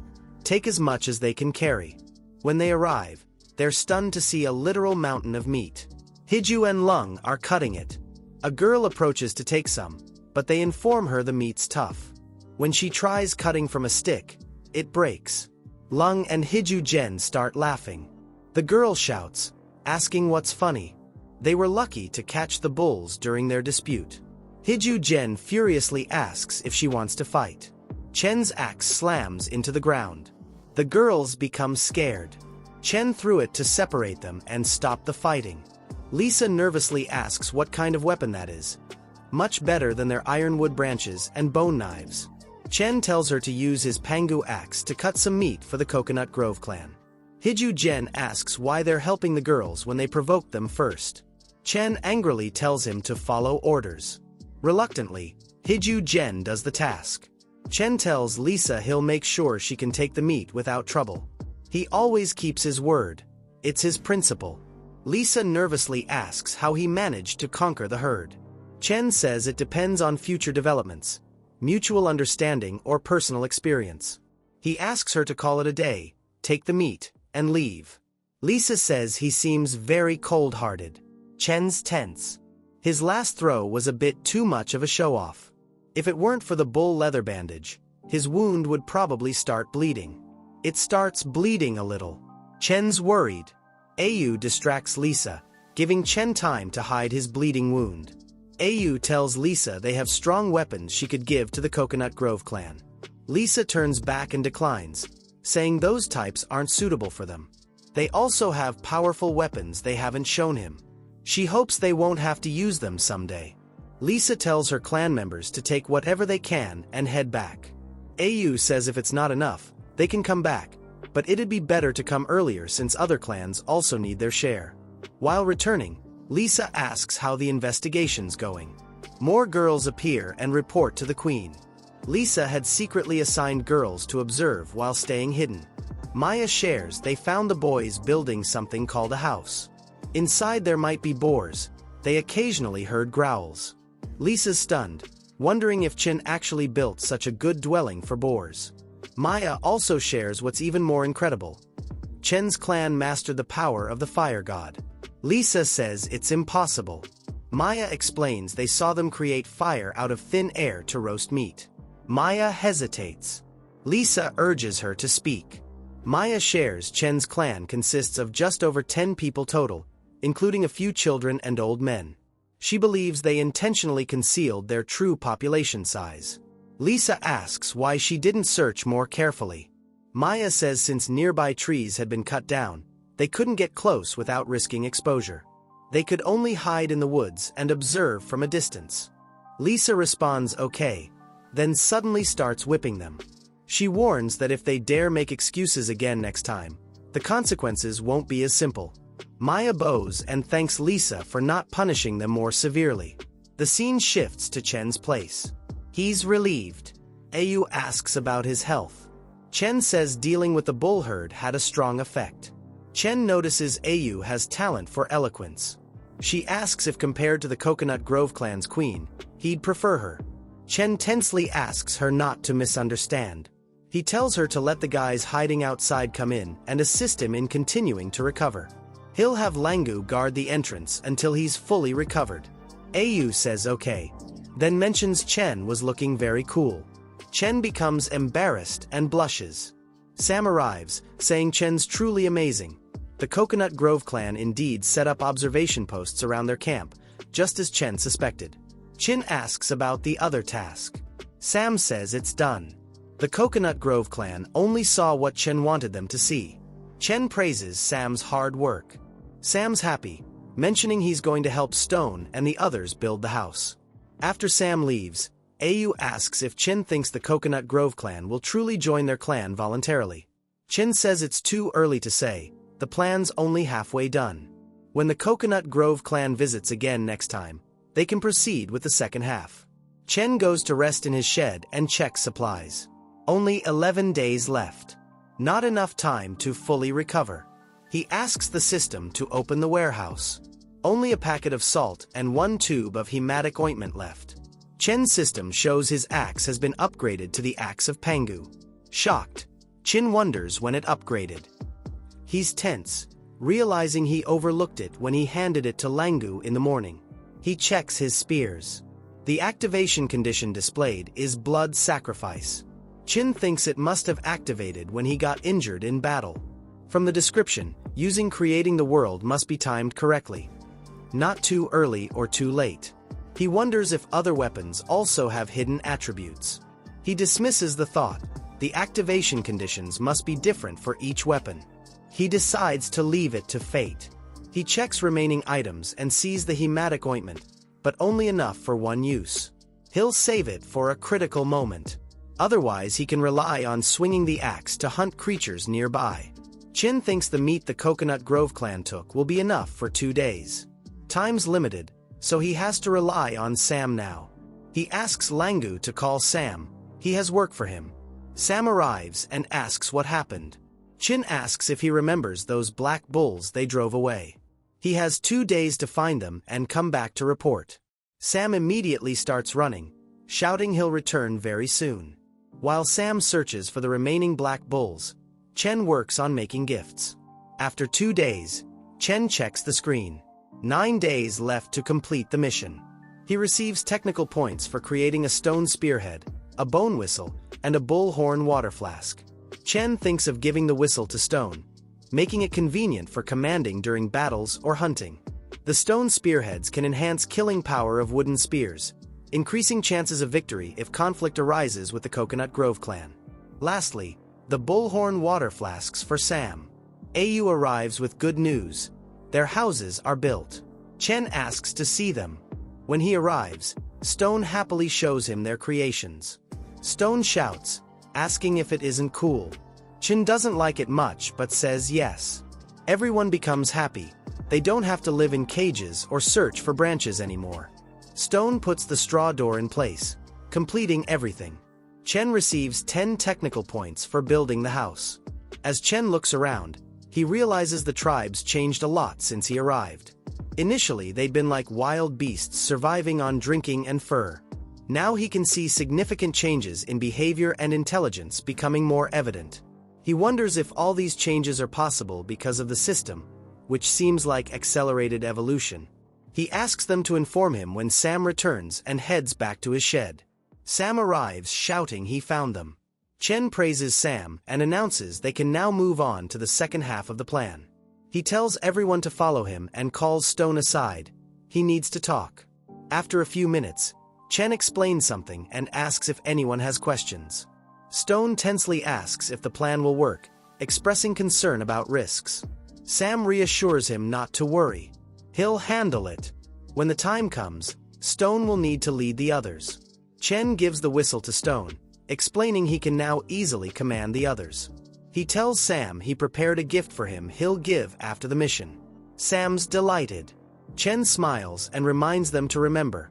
Take as much as they can carry. When they arrive, they're stunned to see a literal mountain of meat. Hiju and Lung are cutting it. A girl approaches to take some, but they inform her the meat's tough. When she tries cutting from a stick, it breaks. Lung and Hiju Jen start laughing. The girl shouts, asking what's funny. They were lucky to catch the bulls during their dispute. Hiju Jen furiously asks if she wants to fight. Chen's axe slams into the ground. The girls become scared. Chen threw it to separate them and stop the fighting. Lisa nervously asks what kind of weapon that is. Much better than their ironwood branches and bone knives. Chen tells her to use his Pangu axe to cut some meat for the Coconut Grove clan. Hiju Jen asks why they're helping the girls when they provoked them first. Chen angrily tells him to follow orders. Reluctantly, Hiju Jen does the task. Chen tells Lisa he'll make sure she can take the meat without trouble. He always keeps his word. It's his principle. Lisa nervously asks how he managed to conquer the herd. Chen says it depends on future developments, mutual understanding or personal experience. He asks her to call it a day, take the meat, and leave. Lisa says he seems very cold-hearted. Chen's tense. His last throw was a bit too much of a show-off. If it weren't for the bull leather bandage, his wound would probably start bleeding. It starts bleeding a little. Chen's worried. Au distracts Lisa, giving Chen time to hide his bleeding wound. Au tells Lisa they have strong weapons she could give to the Coconut Grove clan. Lisa turns back and declines, saying those types aren't suitable for them. They also have powerful weapons they haven't shown him. She hopes they won't have to use them someday. Lisa tells her clan members to take whatever they can and head back. Au says if it's not enough, they can come back, but it'd be better to come earlier since other clans also need their share. While returning, Lisa asks how the investigation's going. More girls appear and report to the queen. Lisa had secretly assigned girls to observe while staying hidden. Maya shares they found the boys building something called a house. Inside there might be boars. They occasionally heard growls. Lisa's stunned, wondering if Chin actually built such a good dwelling for boars. Maya also shares what's even more incredible. Chen's clan mastered the power of the fire god. Lisa says it's impossible. Maya explains they saw them create fire out of thin air to roast meat. Maya hesitates. Lisa urges her to speak. Maya shares Chen's clan consists of just over 10 people total, including a few children and old men. She believes they intentionally concealed their true population size. Lisa asks why she didn't search more carefully. Maya says since nearby trees had been cut down, they couldn't get close without risking exposure. They could only hide in the woods and observe from a distance. Lisa responds okay, then suddenly starts whipping them. She warns that if they dare make excuses again next time, the consequences won't be as simple. Maya bows and thanks Lisa for not punishing them more severely. The scene shifts to Chen's place. He's relieved. Ayu asks about his health. Chen says dealing with the bull herd had a strong effect. Chen notices Ayu has talent for eloquence. She asks if compared to the Coconut Grove clan's queen, he'd prefer her. Chen tensely asks her not to misunderstand. He tells her to let the guys hiding outside come in and assist him in continuing to recover. He'll have Langu guard the entrance until he's fully recovered. Ayu says okay, then mentions Chen was looking very cool. Chen becomes embarrassed and blushes. Sam arrives, saying Chen's truly amazing. The Coconut Grove clan indeed set up observation posts around their camp, just as Chen suspected. Chin asks about the other task. Sam says it's done. The Coconut Grove clan only saw what Chen wanted them to see. Chen praises Sam's hard work. Sam's happy, mentioning he's going to help Stone and the others build the house. After Sam leaves, Ayu asks if Chen thinks the Coconut Grove clan will truly join their clan voluntarily. Chen says it's too early to say, the plan's only halfway done. When the Coconut Grove clan visits again next time, they can proceed with the second half. Chen goes to rest in his shed and checks supplies. Only 11 days left. Not enough time to fully recover. He asks the system to open the warehouse. Only a packet of salt and 1 tube of hematic ointment left. Chen's system shows his axe has been upgraded to the axe of Pangu. Shocked, Chin wonders when it upgraded. He's tense, realizing he overlooked it when he handed it to Langu in the morning. He checks his spears. The activation condition displayed is blood sacrifice. Chin thinks it must have activated when he got injured in battle. From the description, using creating the world must be timed correctly. Not too early or too late. He wonders if other weapons also have hidden attributes. He dismisses the thought. The activation conditions must be different for each weapon. He decides to leave it to fate. He checks remaining items and sees the hematic ointment, but only enough for one use. He'll save it for a critical moment. Otherwise, he can rely on swinging the axe to hunt creatures nearby. Chin thinks the meat the Coconut Grove clan took will be enough for 2 days. Time's limited, so he has to rely on Sam now. He asks Langu to call Sam. He has work for him. Sam arrives and asks what happened. Chin asks if he remembers those black bulls they drove away. He has 2 days to find them and come back to report. Sam immediately starts running, shouting he'll return very soon. While Sam searches for the remaining black bulls, Chen works on making gifts. After 2 days, Chen checks the screen. 9 days left to complete the mission. He receives technical points for creating a stone spearhead, a bone whistle, and a bullhorn water flask. Chen thinks of giving the whistle to Stone, making it convenient for commanding during battles or hunting. The stone spearheads can enhance killing power of wooden spears, increasing chances of victory if conflict arises with the Coconut Grove clan. Lastly, the bullhorn water flasks for Sam. Ayu arrives with good news. Their houses are built. Chen asks to see them. When he arrives, Stone happily shows him their creations. Stone shouts, asking if it isn't cool. Chen doesn't like it much but says yes. Everyone becomes happy. They don't have to live in cages or search for branches anymore. Stone puts the straw door in place, completing everything. Chen receives 10 technical points for building the house. As Chen looks around, he realizes the tribes changed a lot since he arrived. Initially, they'd been like wild beasts surviving on drinking and fur. Now he can see significant changes in behavior and intelligence becoming more evident. He wonders if all these changes are possible because of the system, which seems like accelerated evolution. He asks them to inform him when Sam returns and heads back to his shed. Sam arrives shouting he found them. Chen praises Sam and announces they can now move on to the second half of the plan. He tells everyone to follow him and calls Stone aside. He needs to talk. After a few minutes, Chen explains something and asks if anyone has questions. Stone tensely asks if the plan will work, expressing concern about risks. Sam reassures him not to worry. He'll handle it. When the time comes, Stone will need to lead the others. Chen gives the whistle to Stone, explaining he can now easily command the others. He tells Sam he prepared a gift for him he'll give after the mission. Sam's delighted. Chen smiles and reminds them to remember.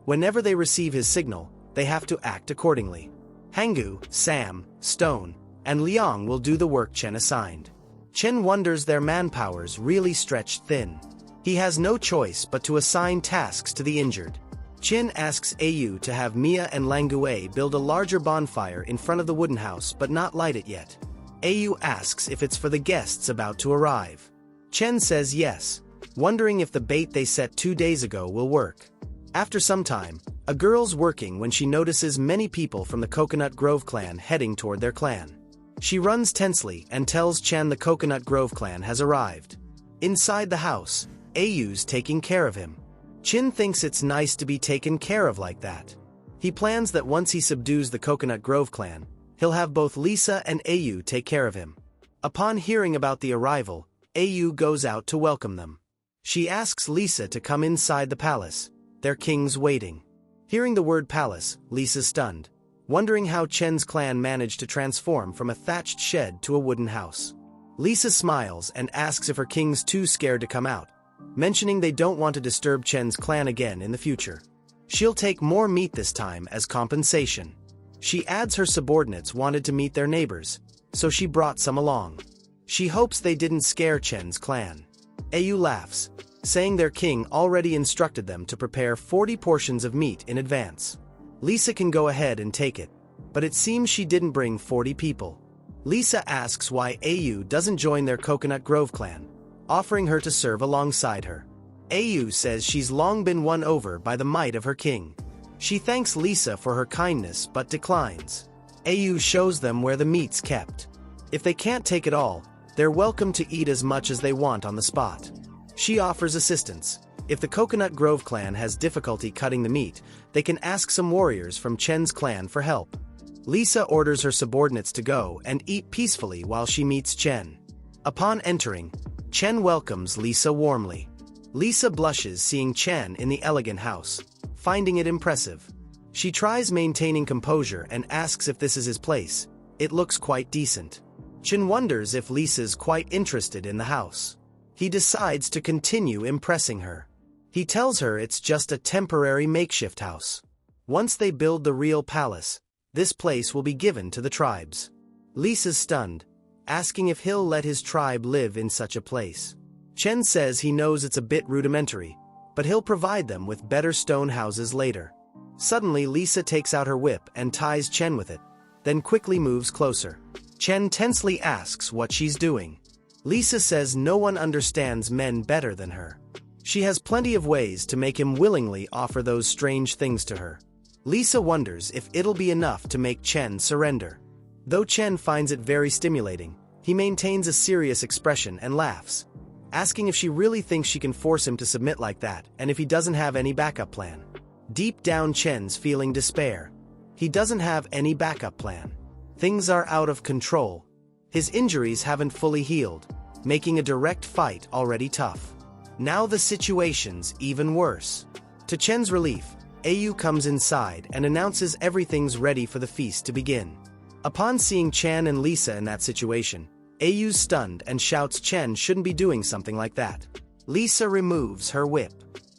Whenever they receive his signal, they have to act accordingly. Hanggu, Sam, Stone, and Liang will do the work Chen assigned. Chen wonders their manpowers really stretched thin. He has no choice but to assign tasks to the injured. Chen asks Au to have Mia and Langue build a larger bonfire in front of the wooden house but not light it yet. Au asks if it's for the guests about to arrive. Chen says yes, wondering if the bait they set 2 days ago will work. After some time, a girl's working when she notices many people from the Coconut Grove clan heading toward their clan. She runs tensely and tells Chen the Coconut Grove clan has arrived. Inside the house, Au's taking care of him. Chen thinks it's nice to be taken care of like that. He plans that once he subdues the Coconut Grove clan, he'll have both Lisa and Au take care of him. Upon hearing about the arrival, Au goes out to welcome them. She asks Lisa to come inside the palace. Their king's waiting. Hearing the word palace, Lisa's stunned, wondering how Chen's clan managed to transform from a thatched shed to a wooden house. Lisa smiles and asks if her king's too scared to come out, mentioning they don't want to disturb Chen's clan again in the future. She'll take more meat this time as compensation. She adds her subordinates wanted to meet their neighbors, so she brought some along. She hopes they didn't scare Chen's clan. Au laughs, saying their king already instructed them to prepare 40 portions of meat in advance. Lisa can go ahead and take it, but it seems she didn't bring 40 people. Lisa asks why Au doesn't join their Coconut Grove clan, offering her to serve alongside her. Au says she's long been won over by the might of her king. She thanks Lisa for her kindness but declines. Au shows them where the meat's kept. If they can't take it all, they're welcome to eat as much as they want on the spot. She offers assistance. If the Coconut Grove clan has difficulty cutting the meat, they can ask some warriors from Chen's clan for help. Lisa orders her subordinates to go and eat peacefully while she meets Chen. Upon entering, Chen welcomes Lisa warmly. Lisa blushes seeing Chen in the elegant house, finding it impressive. She tries maintaining composure and asks if this is his place. It looks quite decent. Chen wonders if Lisa's quite interested in the house. He decides to continue impressing her. He tells her it's just a temporary makeshift house. Once they build the real palace, this place will be given to the tribes. Lisa's stunned, asking if he'll let his tribe live in such a place. Chen says he knows it's a bit rudimentary, but he'll provide them with better stone houses later. Suddenly Lisa takes out her whip and ties Chen with it, then quickly moves closer. Chen tensely asks what she's doing. Lisa says no one understands men better than her. She has plenty of ways to make him willingly offer those strange things to her. Lisa wonders if it'll be enough to make Chen surrender. Though Chen finds it very stimulating, he maintains a serious expression and laughs, asking if she really thinks she can force him to submit like that and if he doesn't have any backup plan. Deep down Chen's feeling despair. He doesn't have any backup plan. Things are out of control. His injuries haven't fully healed, making a direct fight already tough. Now the situation's even worse. To Chen's relief, Au comes inside and announces everything's ready for the feast to begin. Upon seeing Chen and Lisa in that situation, Au's stunned and shouts Chen shouldn't be doing something like that. Lisa removes her whip.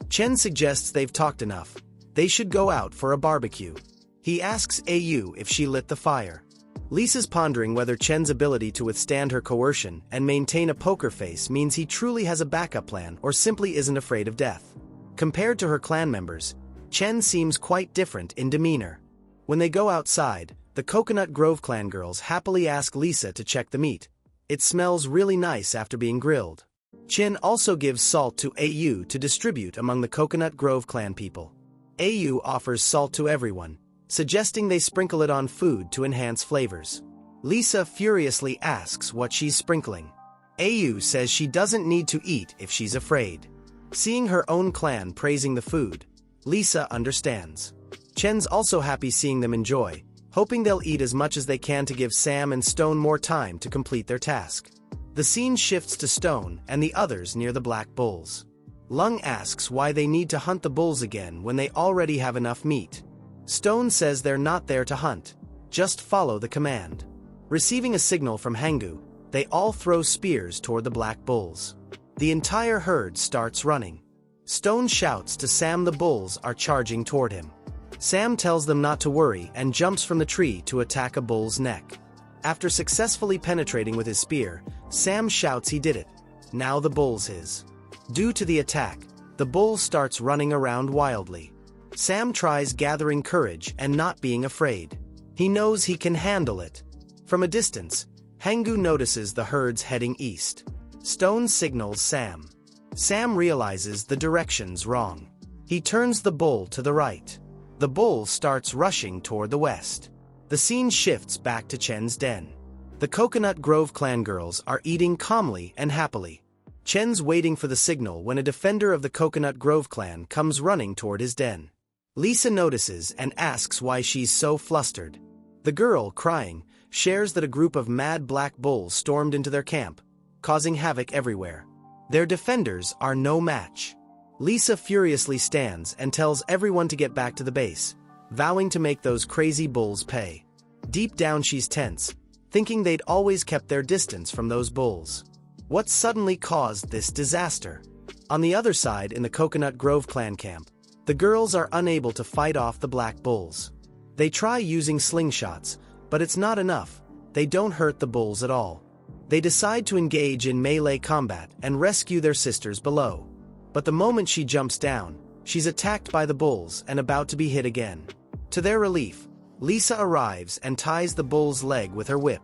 Chen suggests they've talked enough. They should go out for a barbecue. He asks Au if she lit the fire. Lisa's pondering whether Chen's ability to withstand her coercion and maintain a poker face means he truly has a backup plan or simply isn't afraid of death. Compared to her clan members, Chen seems quite different in demeanor. When they go outside, the Coconut Grove clan girls happily ask Lisa to check the meat. It smells really nice after being grilled. Chen also gives salt to Au to distribute among the Coconut Grove clan people. Au offers salt to everyone, suggesting they sprinkle it on food to enhance flavors. Lisa furiously asks what she's sprinkling. Au says she doesn't need to eat if she's afraid. Seeing her own clan praising the food, Lisa understands. Chen's also happy seeing them enjoy, hoping they'll eat as much as they can to give Sam and Stone more time to complete their task. The scene shifts to Stone and the others near the black bulls. Lung asks why they need to hunt the bulls again when they already have enough meat. Stone says they're not there to hunt, just follow the command. Receiving a signal from Hangu, they all throw spears toward the black bulls. The entire herd starts running. Stone shouts to Sam the bulls are charging toward him. Sam tells them not to worry and jumps from the tree to attack a bull's neck. After successfully penetrating with his spear, Sam shouts he did it. Now the bull's his. Due to the attack, the bull starts running around wildly. Sam tries gathering courage and not being afraid. He knows he can handle it. From a distance, Hangu notices the herds heading east. Stone signals Sam. Sam realizes the direction's wrong. He turns the bull to the right. The bull starts rushing toward the west. The scene shifts back to Chen's den. The Coconut Grove clan girls are eating calmly and happily. Chen's waiting for the signal when a defender of the Coconut Grove clan comes running toward his den. Lisa notices and asks why she's so flustered. The girl, crying, shares that a group of mad black bulls stormed into their camp, causing havoc everywhere. Their defenders are no match. Lisa furiously stands and tells everyone to get back to the base, vowing to make those crazy bulls pay. Deep down she's tense, thinking they'd always kept their distance from those bulls. What suddenly caused this disaster? On the other side in the Coconut Grove clan camp, the girls are unable to fight off the black bulls. They try using slingshots, but it's not enough. They don't hurt the bulls at all. They decide to engage in melee combat and rescue their sisters below. But the moment she jumps down, she's attacked by the bulls and about to be hit again. To their relief, Lisa arrives and ties the bull's leg with her whip.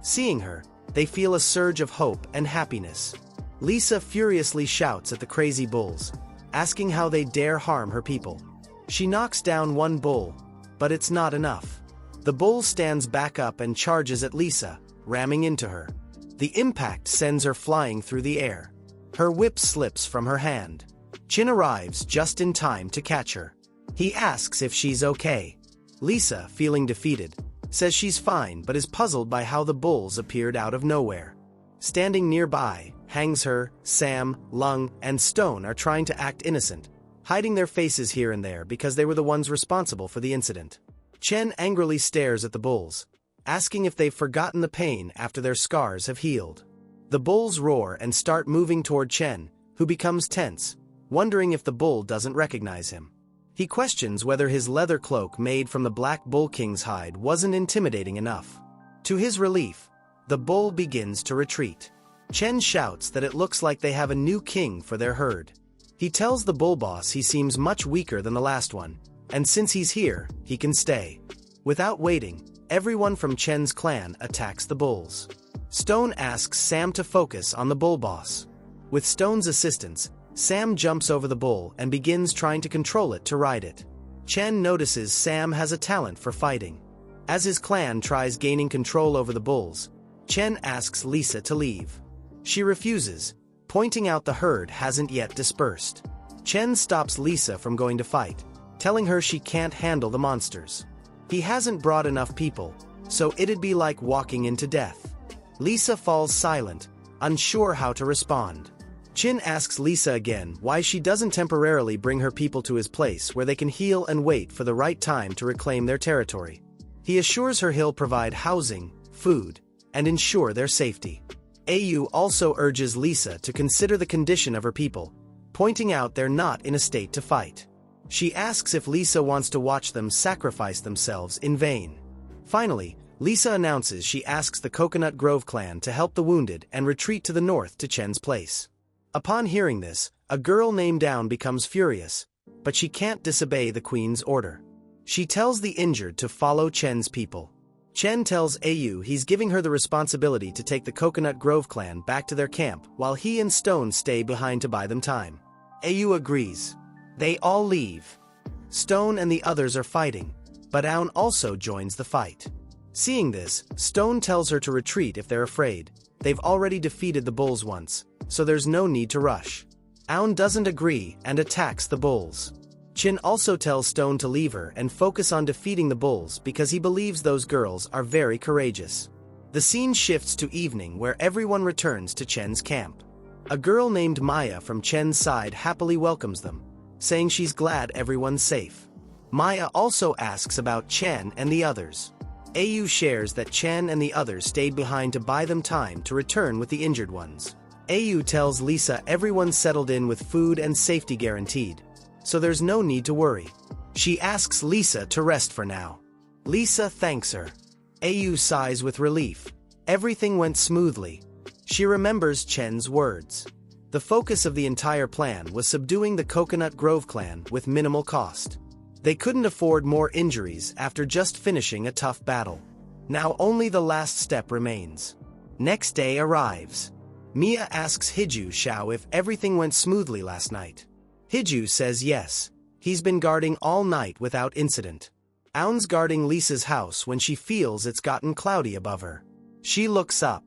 Seeing her, they feel a surge of hope and happiness. Lisa furiously shouts at the crazy bulls, asking how they dare harm her people. She knocks down one bull, but it's not enough. The bull stands back up and charges at Lisa, ramming into her. The impact sends her flying through the air. Her whip slips from her hand. Chin arrives just in time to catch her. He asks if she's okay. Lisa, feeling defeated, says she's fine but is puzzled by how the bulls appeared out of nowhere. Standing nearby, Hangser, Sam, Lung, and Stone are trying to act innocent, hiding their faces here and there because they were the ones responsible for the incident. Chen angrily stares at the bulls, asking if they've forgotten the pain after their scars have healed. The bulls roar and start moving toward Chen, who becomes tense, wondering if the bull doesn't recognize him. He questions whether his leather cloak made from the Black Bull King's hide wasn't intimidating enough. To his relief, the bull begins to retreat. Chen shouts that it looks like they have a new king for their herd. He tells the bull boss he seems much weaker than the last one, and since he's here, he can stay. Without waiting, everyone from Chen's clan attacks the bulls. Stone asks Sam to focus on the bull boss. With Stone's assistance, Sam jumps over the bull and begins trying to control it to ride it. Chen notices Sam has a talent for fighting. As his clan tries gaining control over the bulls, Chen asks Lisa to leave. She refuses, pointing out the herd hasn't yet dispersed. Chen stops Lisa from going to fight, telling her she can't handle the monsters. He hasn't brought enough people, so it'd be like walking into death. Lisa falls silent, unsure how to respond. Chin asks Lisa again why she doesn't temporarily bring her people to his place where they can heal and wait for the right time to reclaim their territory. He assures her he'll provide housing, food, and ensure their safety. Au also urges Lisa to consider the condition of her people, pointing out they're not in a state to fight. She asks if Lisa wants to watch them sacrifice themselves in vain. Finally, Lisa announces she asks the Coconut Grove clan to help the wounded and retreat to the north to Chen's place. Upon hearing this, a girl named Down becomes furious, but she can't disobey the queen's order. She tells the injured to follow Chen's people. Chen tells Au he's giving her the responsibility to take the Coconut Grove clan back to their camp while he and Stone stay behind to buy them time. Au agrees. They all leave. Stone and the others are fighting. but Aun also joins the fight. Seeing this, Stone tells her to retreat if they're afraid. They've already defeated the bulls once, so there's no need to rush. Aun doesn't agree and attacks the bulls. Chin also tells Stone to leave her and focus on defeating the bulls because he believes those girls are very courageous. The scene shifts to evening where everyone returns to Chen's camp. A girl named Maya from Chen's side happily welcomes them, saying she's glad everyone's safe. Maya also asks about Chen and the others. Ayu shares that Chen and the others stayed behind to buy them time to return with the injured ones. Ayu tells Lisa everyone's settled in with food and safety guaranteed, so there's no need to worry. She asks Lisa to rest for now. Lisa thanks her. Ayu sighs with relief. Everything went smoothly. She remembers Chen's words. The focus of the entire plan was subduing the Coconut Grove clan with minimal cost. They couldn't afford more injuries after just finishing a tough battle. Now only the last step remains. Next day arrives. Mia asks Hiju Xiao if everything went smoothly last night. Hiju says yes. He's been guarding all night without incident. Aun's guarding Lisa's house when she feels it's gotten cloudy above her. She looks up.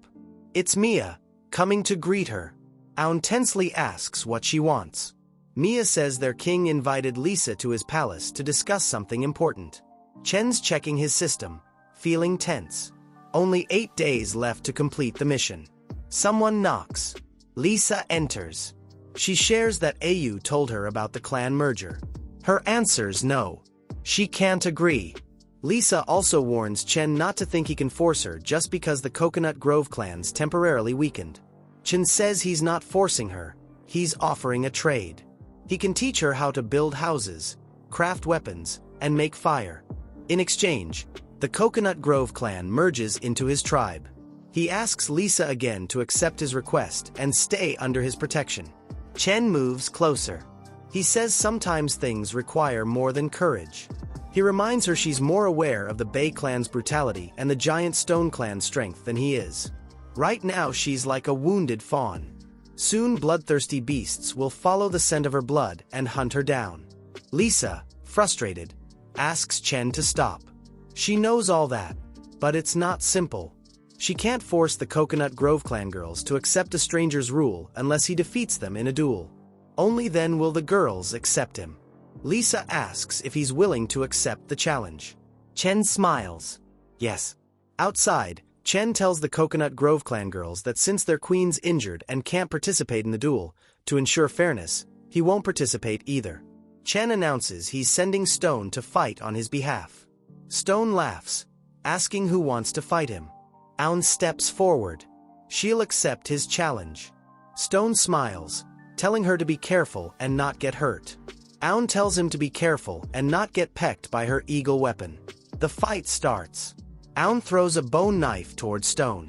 It's Mia, coming to greet her. Aun tensely asks what she wants. Mia says their king invited Lisa to his palace to discuss something important. Chen's checking his system, feeling tense. Only 8 days left to complete the mission. Someone knocks. Lisa enters. She shares that Ayu told her about the clan merger. Her answer's no. She can't agree. Lisa also warns Chen not to think he can force her just because the Coconut Grove clan's temporarily weakened. Chen says he's not forcing her, he's offering a trade. He can teach her how to build houses, craft weapons, and make fire. In exchange, the Coconut Grove clan merges into his tribe. He asks Lisa again to accept his request and stay under his protection. Chen moves closer. He says sometimes things require more than courage. He reminds her she's more aware of the Bay clan's brutality and the Giant Stone clan's strength than he is. Right now she's like a wounded fawn. Soon bloodthirsty beasts will follow the scent of her blood and hunt her down. Lisa, frustrated, asks Chen to stop. She knows all that, but it's not simple. She can't force the Coconut Grove clan girls to accept a stranger's rule unless he defeats them in a duel. Only then will the girls accept him. Lisa asks if he's willing to accept the challenge. Chen smiles. Yes. Outside, Chen tells the Coconut Grove clan girls that since their queen's injured and can't participate in the duel, to ensure fairness, he won't participate either. Chen announces he's sending Stone to fight on his behalf. Stone laughs, asking who wants to fight him. Aun steps forward. She'll accept his challenge. Stone smiles, telling her to be careful and not get hurt. Aun tells him to be careful and not get pecked by her eagle weapon. The fight starts. Aun throws a bone knife towards Stone.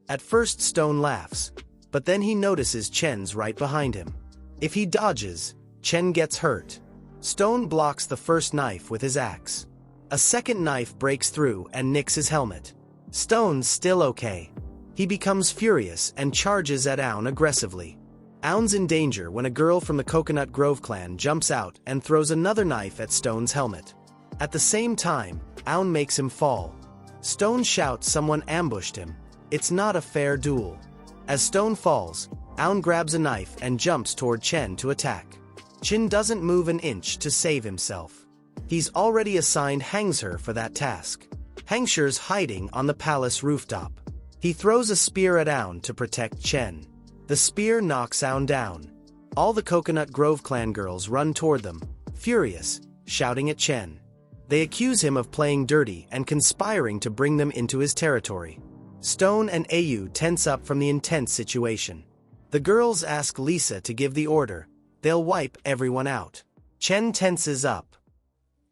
At first Stone laughs, but then he notices Chen's right behind him. If he dodges, Chen gets hurt. Stone blocks the first knife with his axe. A second knife breaks through and nicks his helmet. Stone's still okay. He becomes furious and charges at Aun aggressively. Aun's in danger when a girl from the Coconut Grove clan jumps out and throws another knife at Stone's helmet. At the same time, Aun makes him fall. Stone shouts someone ambushed him. It's not a fair duel. As Stone falls, Aun grabs a knife and jumps toward Chen to attack. Chen doesn't move an inch to save himself. He's already assigned Hangser for that task. Hangser's hiding on the palace rooftop. He throws a spear at Aun to protect Chen. The spear knocks Aun down. All the Coconut Grove clan girls run toward them, furious, shouting at Chen. They accuse him of playing dirty and conspiring to bring them into his territory. Stone and Ayu tense up from the intense situation. The girls ask Lisa to give the order. They'll wipe everyone out. Chen tenses up.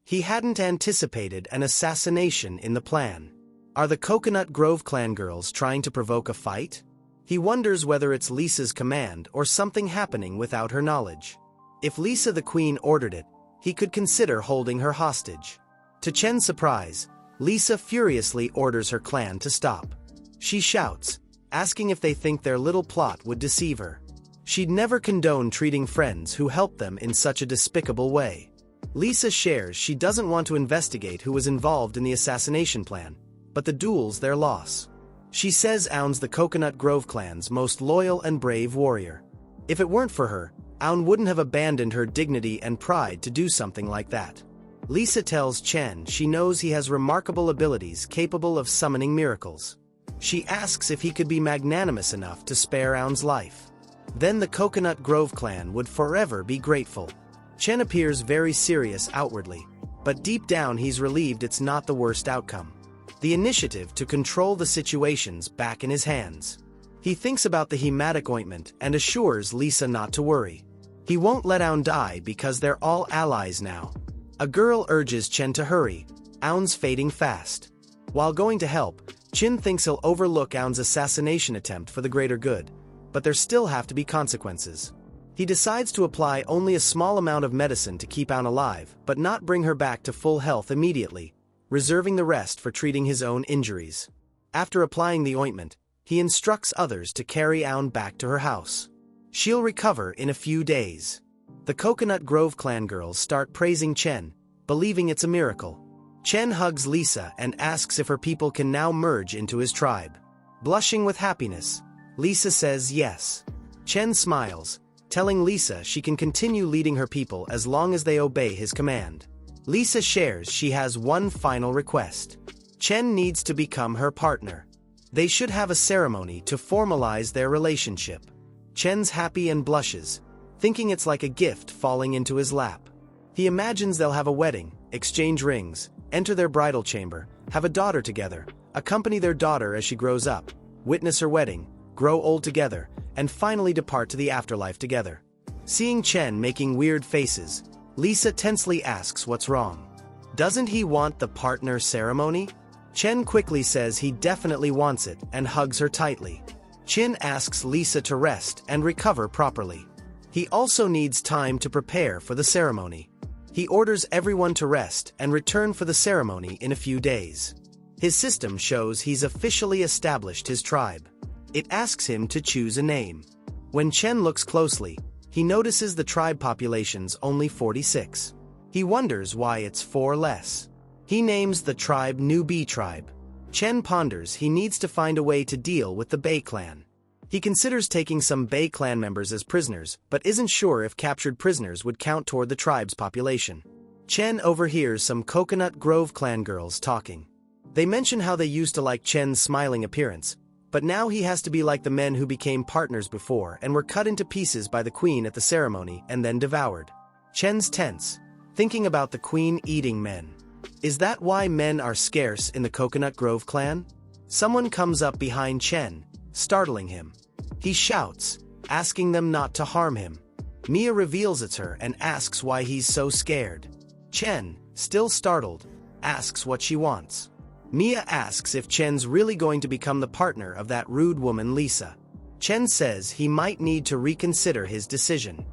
He hadn't anticipated an assassination in the plan. Are the Coconut Grove clan girls trying to provoke a fight? He wonders whether it's Lisa's command or something happening without her knowledge. If Lisa the Queen ordered it, he could consider holding her hostage. To Chen's surprise, Lisa furiously orders her clan to stop. She shouts, asking if they think their little plot would deceive her. She'd never condone treating friends who helped them in such a despicable way. Lisa shares she doesn't want to investigate who was involved in the assassination plan, but the duel's their loss. She says Aun's the Coconut Grove clan's most loyal and brave warrior. If it weren't for her, Aun wouldn't have abandoned her dignity and pride to do something like that. Lisa tells Chen she knows he has remarkable abilities capable of summoning miracles. She asks if he could be magnanimous enough to spare Aun's life. Then the Coconut Grove clan would forever be grateful. Chen appears very serious outwardly, but deep down he's relieved it's not the worst outcome. The initiative to control the situation's back in his hands. He thinks about the hematic ointment and assures Lisa not to worry. He won't let Aun die because they're all allies now. A girl urges Chen to hurry. Aun's fading fast. While going to help, Chen thinks he'll overlook Aun's assassination attempt for the greater good, but there still have to be consequences. He decides to apply only a small amount of medicine to keep Aun alive, but not bring her back to full health immediately, reserving the rest for treating his own injuries. After applying the ointment, he instructs others to carry Aun back to her house. She'll recover in a few days. The Coconut Grove clan girls start praising Chen, believing it's a miracle. Chen hugs Lisa and asks if her people can now merge into his tribe. Blushing with happiness, Lisa says yes. Chen smiles, telling Lisa she can continue leading her people as long as they obey his command. Lisa shares she has one final request. Chen needs to become her partner. They should have a ceremony to formalize their relationship. Chen's happy and blushes, thinking it's like a gift falling into his lap. He imagines they'll have a wedding, exchange rings, enter their bridal chamber, have a daughter together, accompany their daughter as she grows up, witness her wedding, grow old together, and finally depart to the afterlife together. Seeing Chen making weird faces, Lisa tensely asks what's wrong. Doesn't he want the partner ceremony? Chen quickly says he definitely wants it and hugs her tightly. Chen asks Lisa to rest and recover properly. He also needs time to prepare for the ceremony. He orders everyone to rest and return for the ceremony in a few days. His system shows he's officially established his tribe. It asks him to choose a name. When Chen looks closely, he notices the tribe population's only 46. He wonders why it's 4 less. He names the tribe New Bee Tribe. Chen ponders he needs to find a way to deal with the Bei clan. He considers taking some Bei clan members as prisoners, but isn't sure if captured prisoners would count toward the tribe's population. Chen overhears some Coconut Grove clan girls talking. They mention how they used to like Chen's smiling appearance, but now he has to be like the men who became partners before and were cut into pieces by the queen at the ceremony and then devoured. Chen's tense, thinking about the queen eating men. Is that why men are scarce in the Coconut Grove clan? Someone comes up behind Chen, startling him. He shouts, asking them not to harm him. Mia reveals it's her and asks why he's so scared. Chen, still startled, asks what she wants. Mia asks if Chen's really going to become the partner of that rude woman Lisa. Chen says he might need to reconsider his decision.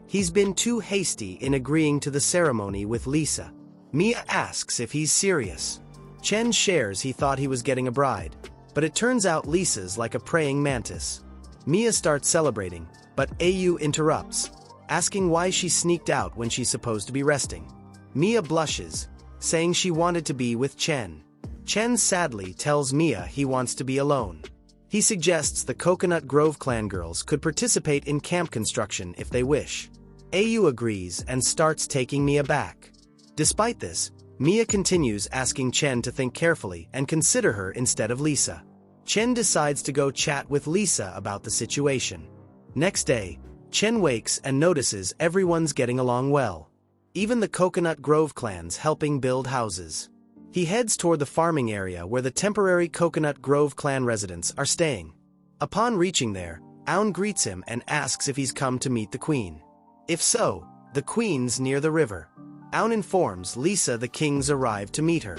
He's been too hasty in agreeing to the ceremony with Lisa. Mia asks if he's serious. Chen shares he thought he was getting a bride, but it turns out Lisa's like a praying mantis. Mia starts celebrating, but Au interrupts, asking why she sneaked out when she's supposed to be resting. Mia blushes, saying she wanted to be with Chen. Chen sadly tells Mia he wants to be alone. He suggests the Coconut Grove clan girls could participate in camp construction if they wish. Au agrees and starts taking Mia back. Despite this, Mia continues asking Chen to think carefully and consider her instead of Lisa. Chen decides to go chat with Lisa about the situation. Next day, Chen wakes and notices everyone's getting along well. Even the Coconut Grove clan's helping build houses. He heads toward the farming area where the temporary Coconut Grove clan residents are staying. Upon reaching there, Aun greets him and asks if he's come to meet the queen. If so, the queen's near the river. Aun informs Lisa the king's arrived to meet her.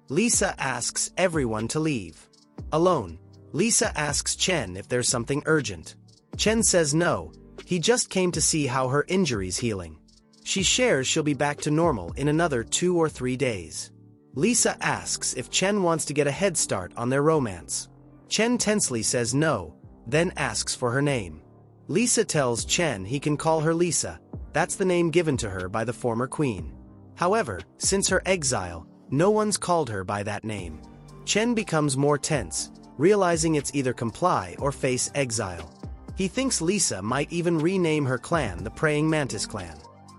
Lisa asks everyone to leave. Alone, Lisa asks Chen if there's something urgent. Chen says no, he just came to see how her injury's healing. She shares she'll be back to normal in another 2 or 3 days. Lisa asks if Chen wants to get a head start on their romance. Chen tensely says no, then asks for her name. Lisa tells Chen he can call her Lisa, that's the name given to her by the former queen. However, since her exile, no one's called her by that name. Chen becomes more tense, realizing it's either comply or face exile. He thinks Lisa might even rename her clan the Praying Mantis Clan.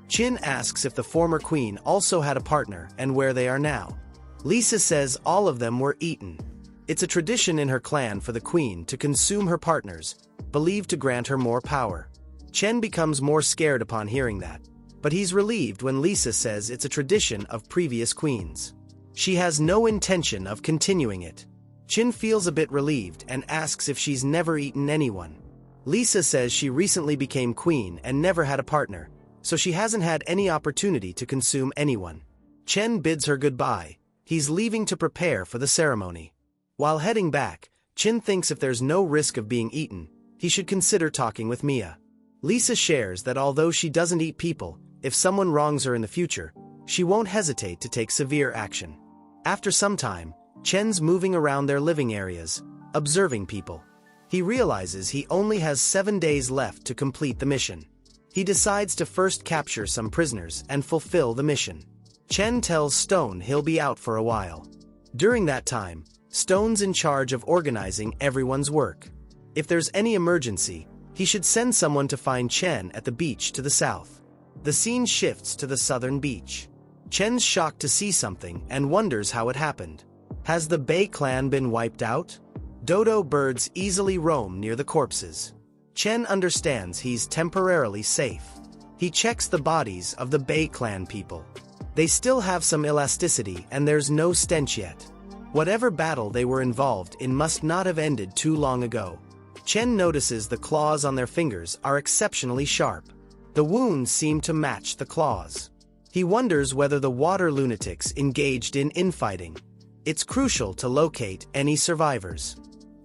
Chen asks if the former queen also had a partner and where they are now. Lisa says all of them were eaten. It's a tradition in her clan for the queen to consume her partners, believed to grant her more power. Chen becomes more scared upon hearing that, but he's relieved when Lisa says it's a tradition of previous queens. She has no intention of continuing it. Chen feels a bit relieved and asks if she's never eaten anyone. Lisa says she recently became queen and never had a partner, so she hasn't had any opportunity to consume anyone. Chen bids her goodbye. He's leaving to prepare for the ceremony. While heading back, Chen thinks if there's no risk of being eaten, he should consider talking with Mia. Lisa shares that although she doesn't eat people, if someone wrongs her in the future, she won't hesitate to take severe action. After some time, Chen's moving around their living areas, observing people. He realizes he only has 7 days left to complete the mission. He decides to first capture some prisoners and fulfill the mission. Chen tells Stone he'll be out for a while. During that time, Stone's in charge of organizing everyone's work. If there's any emergency, he should send someone to find Chen at the beach to the south. The scene shifts to the southern beach. Chen's shocked to see something and wonders how it happened. Has the Bei clan been wiped out? Dodo birds easily roam near the corpses. Chen understands he's temporarily safe. He checks the bodies of the Bei clan people. They still have some elasticity and there's no stench yet. Whatever battle they were involved in must not have ended too long ago. Chen notices the claws on their fingers are exceptionally sharp. The wounds seem to match the claws. He wonders whether the water lunatics engaged in infighting. It's crucial to locate any survivors.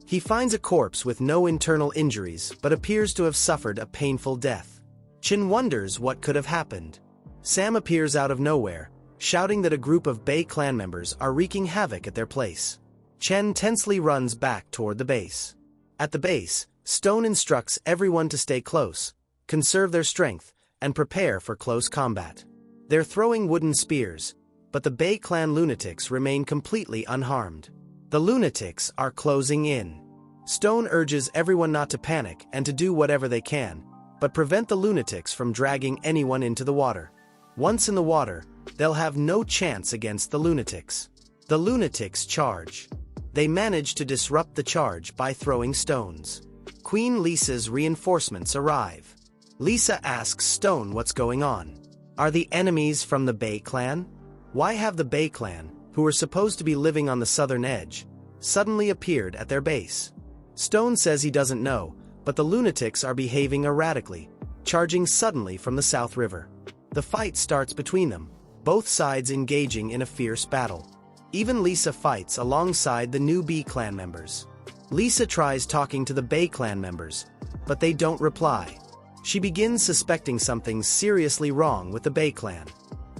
He finds a corpse with no internal injuries but appears to have suffered a painful death. Chen wonders what could have happened. Sam appears out of nowhere, shouting that a group of Bei clan members are wreaking havoc at their place. Chen tensely runs back toward the base. At the base, Stone instructs everyone to stay close, conserve their strength, and prepare for close combat. They're throwing wooden spears, but the Bei clan lunatics remain completely unharmed. The lunatics are closing in. Stone urges everyone not to panic and to do whatever they can, but prevent the lunatics from dragging anyone into the water. Once in the water, they'll have no chance against the lunatics. The lunatics charge. They manage to disrupt the charge by throwing stones. Queen Lisa's reinforcements arrive. Lisa asks Stone what's going on. Are the enemies from the Bei clan? Why have the Bei clan, who were supposed to be living on the southern edge, suddenly appeared at their base? Stone says he doesn't know, but the lunatics are behaving erratically, charging suddenly from the South River. The fight starts between them, both sides engaging in a fierce battle. Even Lisa fights alongside the new Bei clan members. Lisa tries talking to the Bei clan members, but they don't reply. She begins suspecting something seriously wrong with the Bei clan.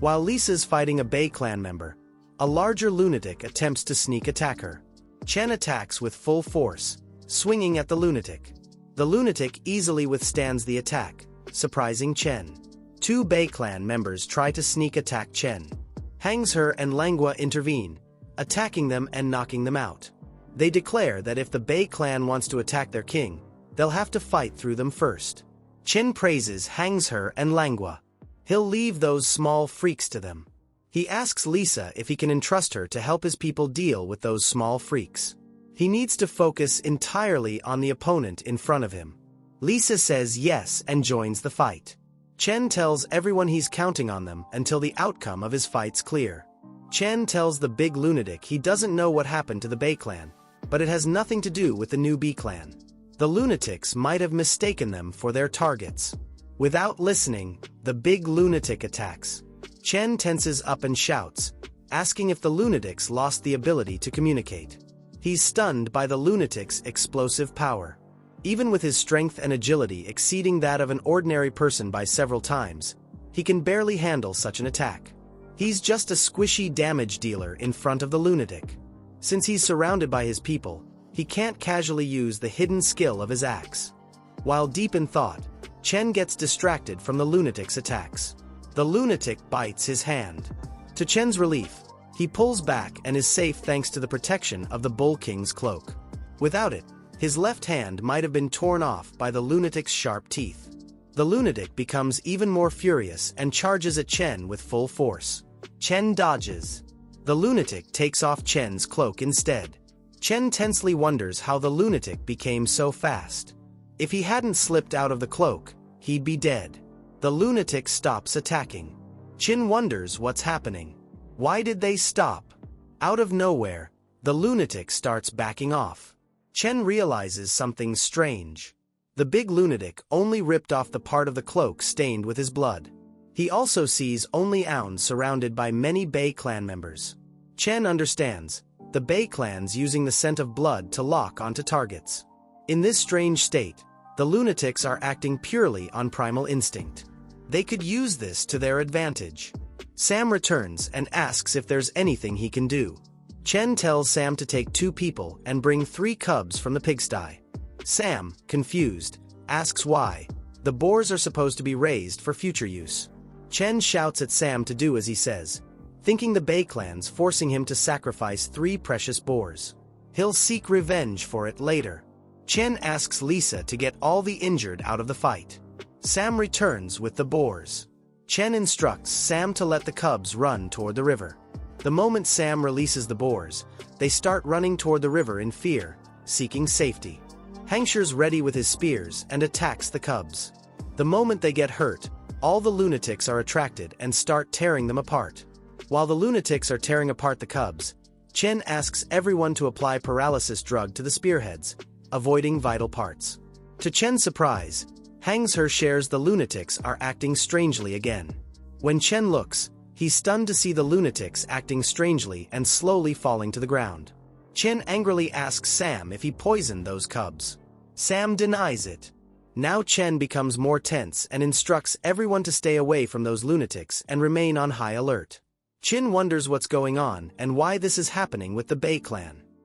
While Lisa's fighting a Bei clan member, a larger lunatic attempts to sneak attack her. Chen attacks with full force, swinging at the lunatic. The lunatic easily withstands the attack, surprising Chen. 2 Bei clan members try to sneak attack Chen. Hangs Her and Manhwa intervene, attacking them and knocking them out. They declare that if the Bei clan wants to attack their king, they'll have to fight through them first. Chen praises Hangs Her and Manhwa. He'll leave those small freaks to them. He asks Lisa if he can entrust her to help his people deal with those small freaks. He needs to focus entirely on the opponent in front of him. Lisa says yes and joins the fight. Chen tells everyone he's counting on them until the outcome of his fight's clear. Chen tells the big lunatic he doesn't know what happened to the Bei clan, but it has nothing to do with the new Bei clan. The lunatics might have mistaken them for their targets. Without listening, the big lunatic attacks. Chen tenses up and shouts, asking if the lunatics lost the ability to communicate. He's stunned by the lunatic's explosive power. Even with his strength and agility exceeding that of an ordinary person by several times, he can barely handle such an attack. He's just a squishy damage dealer in front of the lunatic. Since he's surrounded by his people, he can't casually use the hidden skill of his axe. While deep in thought, Chen gets distracted from the lunatic's attacks. The lunatic bites his hand. To Chen's relief, he pulls back and is safe thanks to the protection of the Bull King's cloak. Without it, his left hand might have been torn off by the lunatic's sharp teeth. The lunatic becomes even more furious and charges at Chen with full force. Chen dodges. The lunatic takes off Chen's cloak instead. Chen tensely wonders how the lunatic became so fast. If he hadn't slipped out of the cloak, he'd be dead. The lunatic stops attacking. Chen wonders what's happening. Why did they stop? Out of nowhere, the lunatic starts backing off. Chen realizes something strange. The big lunatic only ripped off the part of the cloak stained with his blood. He also sees only Aun surrounded by many Bei clan members. Chen understands, the Bei clans using the scent of blood to lock onto targets. In this strange state, the lunatics are acting purely on primal instinct. They could use this to their advantage. Sam returns and asks if there's anything he can do. Chen tells Sam to take 2 people and bring 3 cubs from the pigsty. Sam, confused, asks why. The boars are supposed to be raised for future use. Chen shouts at Sam to do as he says, thinking the Bei clan's forcing him to sacrifice 3 precious boars. He'll seek revenge for it later. Chen asks Lisa to get all the injured out of the fight. Sam returns with the boars. Chen instructs Sam to let the cubs run toward the river. The moment Sam releases the boars, they start running toward the river in fear, seeking safety. Hangsher's ready with his spears and attacks the cubs. The moment they get hurt, all the lunatics are attracted and start tearing them apart. While the lunatics are tearing apart the cubs, Chen asks everyone to apply paralysis drug to the spearheads, avoiding vital parts. To Chen's surprise, Hangsher shares the lunatics are acting strangely again. When Chen looks, he's stunned to see the lunatics acting strangely and slowly falling to the ground. Chen angrily asks Sam if he poisoned those cubs. Sam denies it. Now Chen becomes more tense and instructs everyone to stay away from those lunatics and remain on high alert. Chen wonders what's going on and why this is happening with the Bei clan.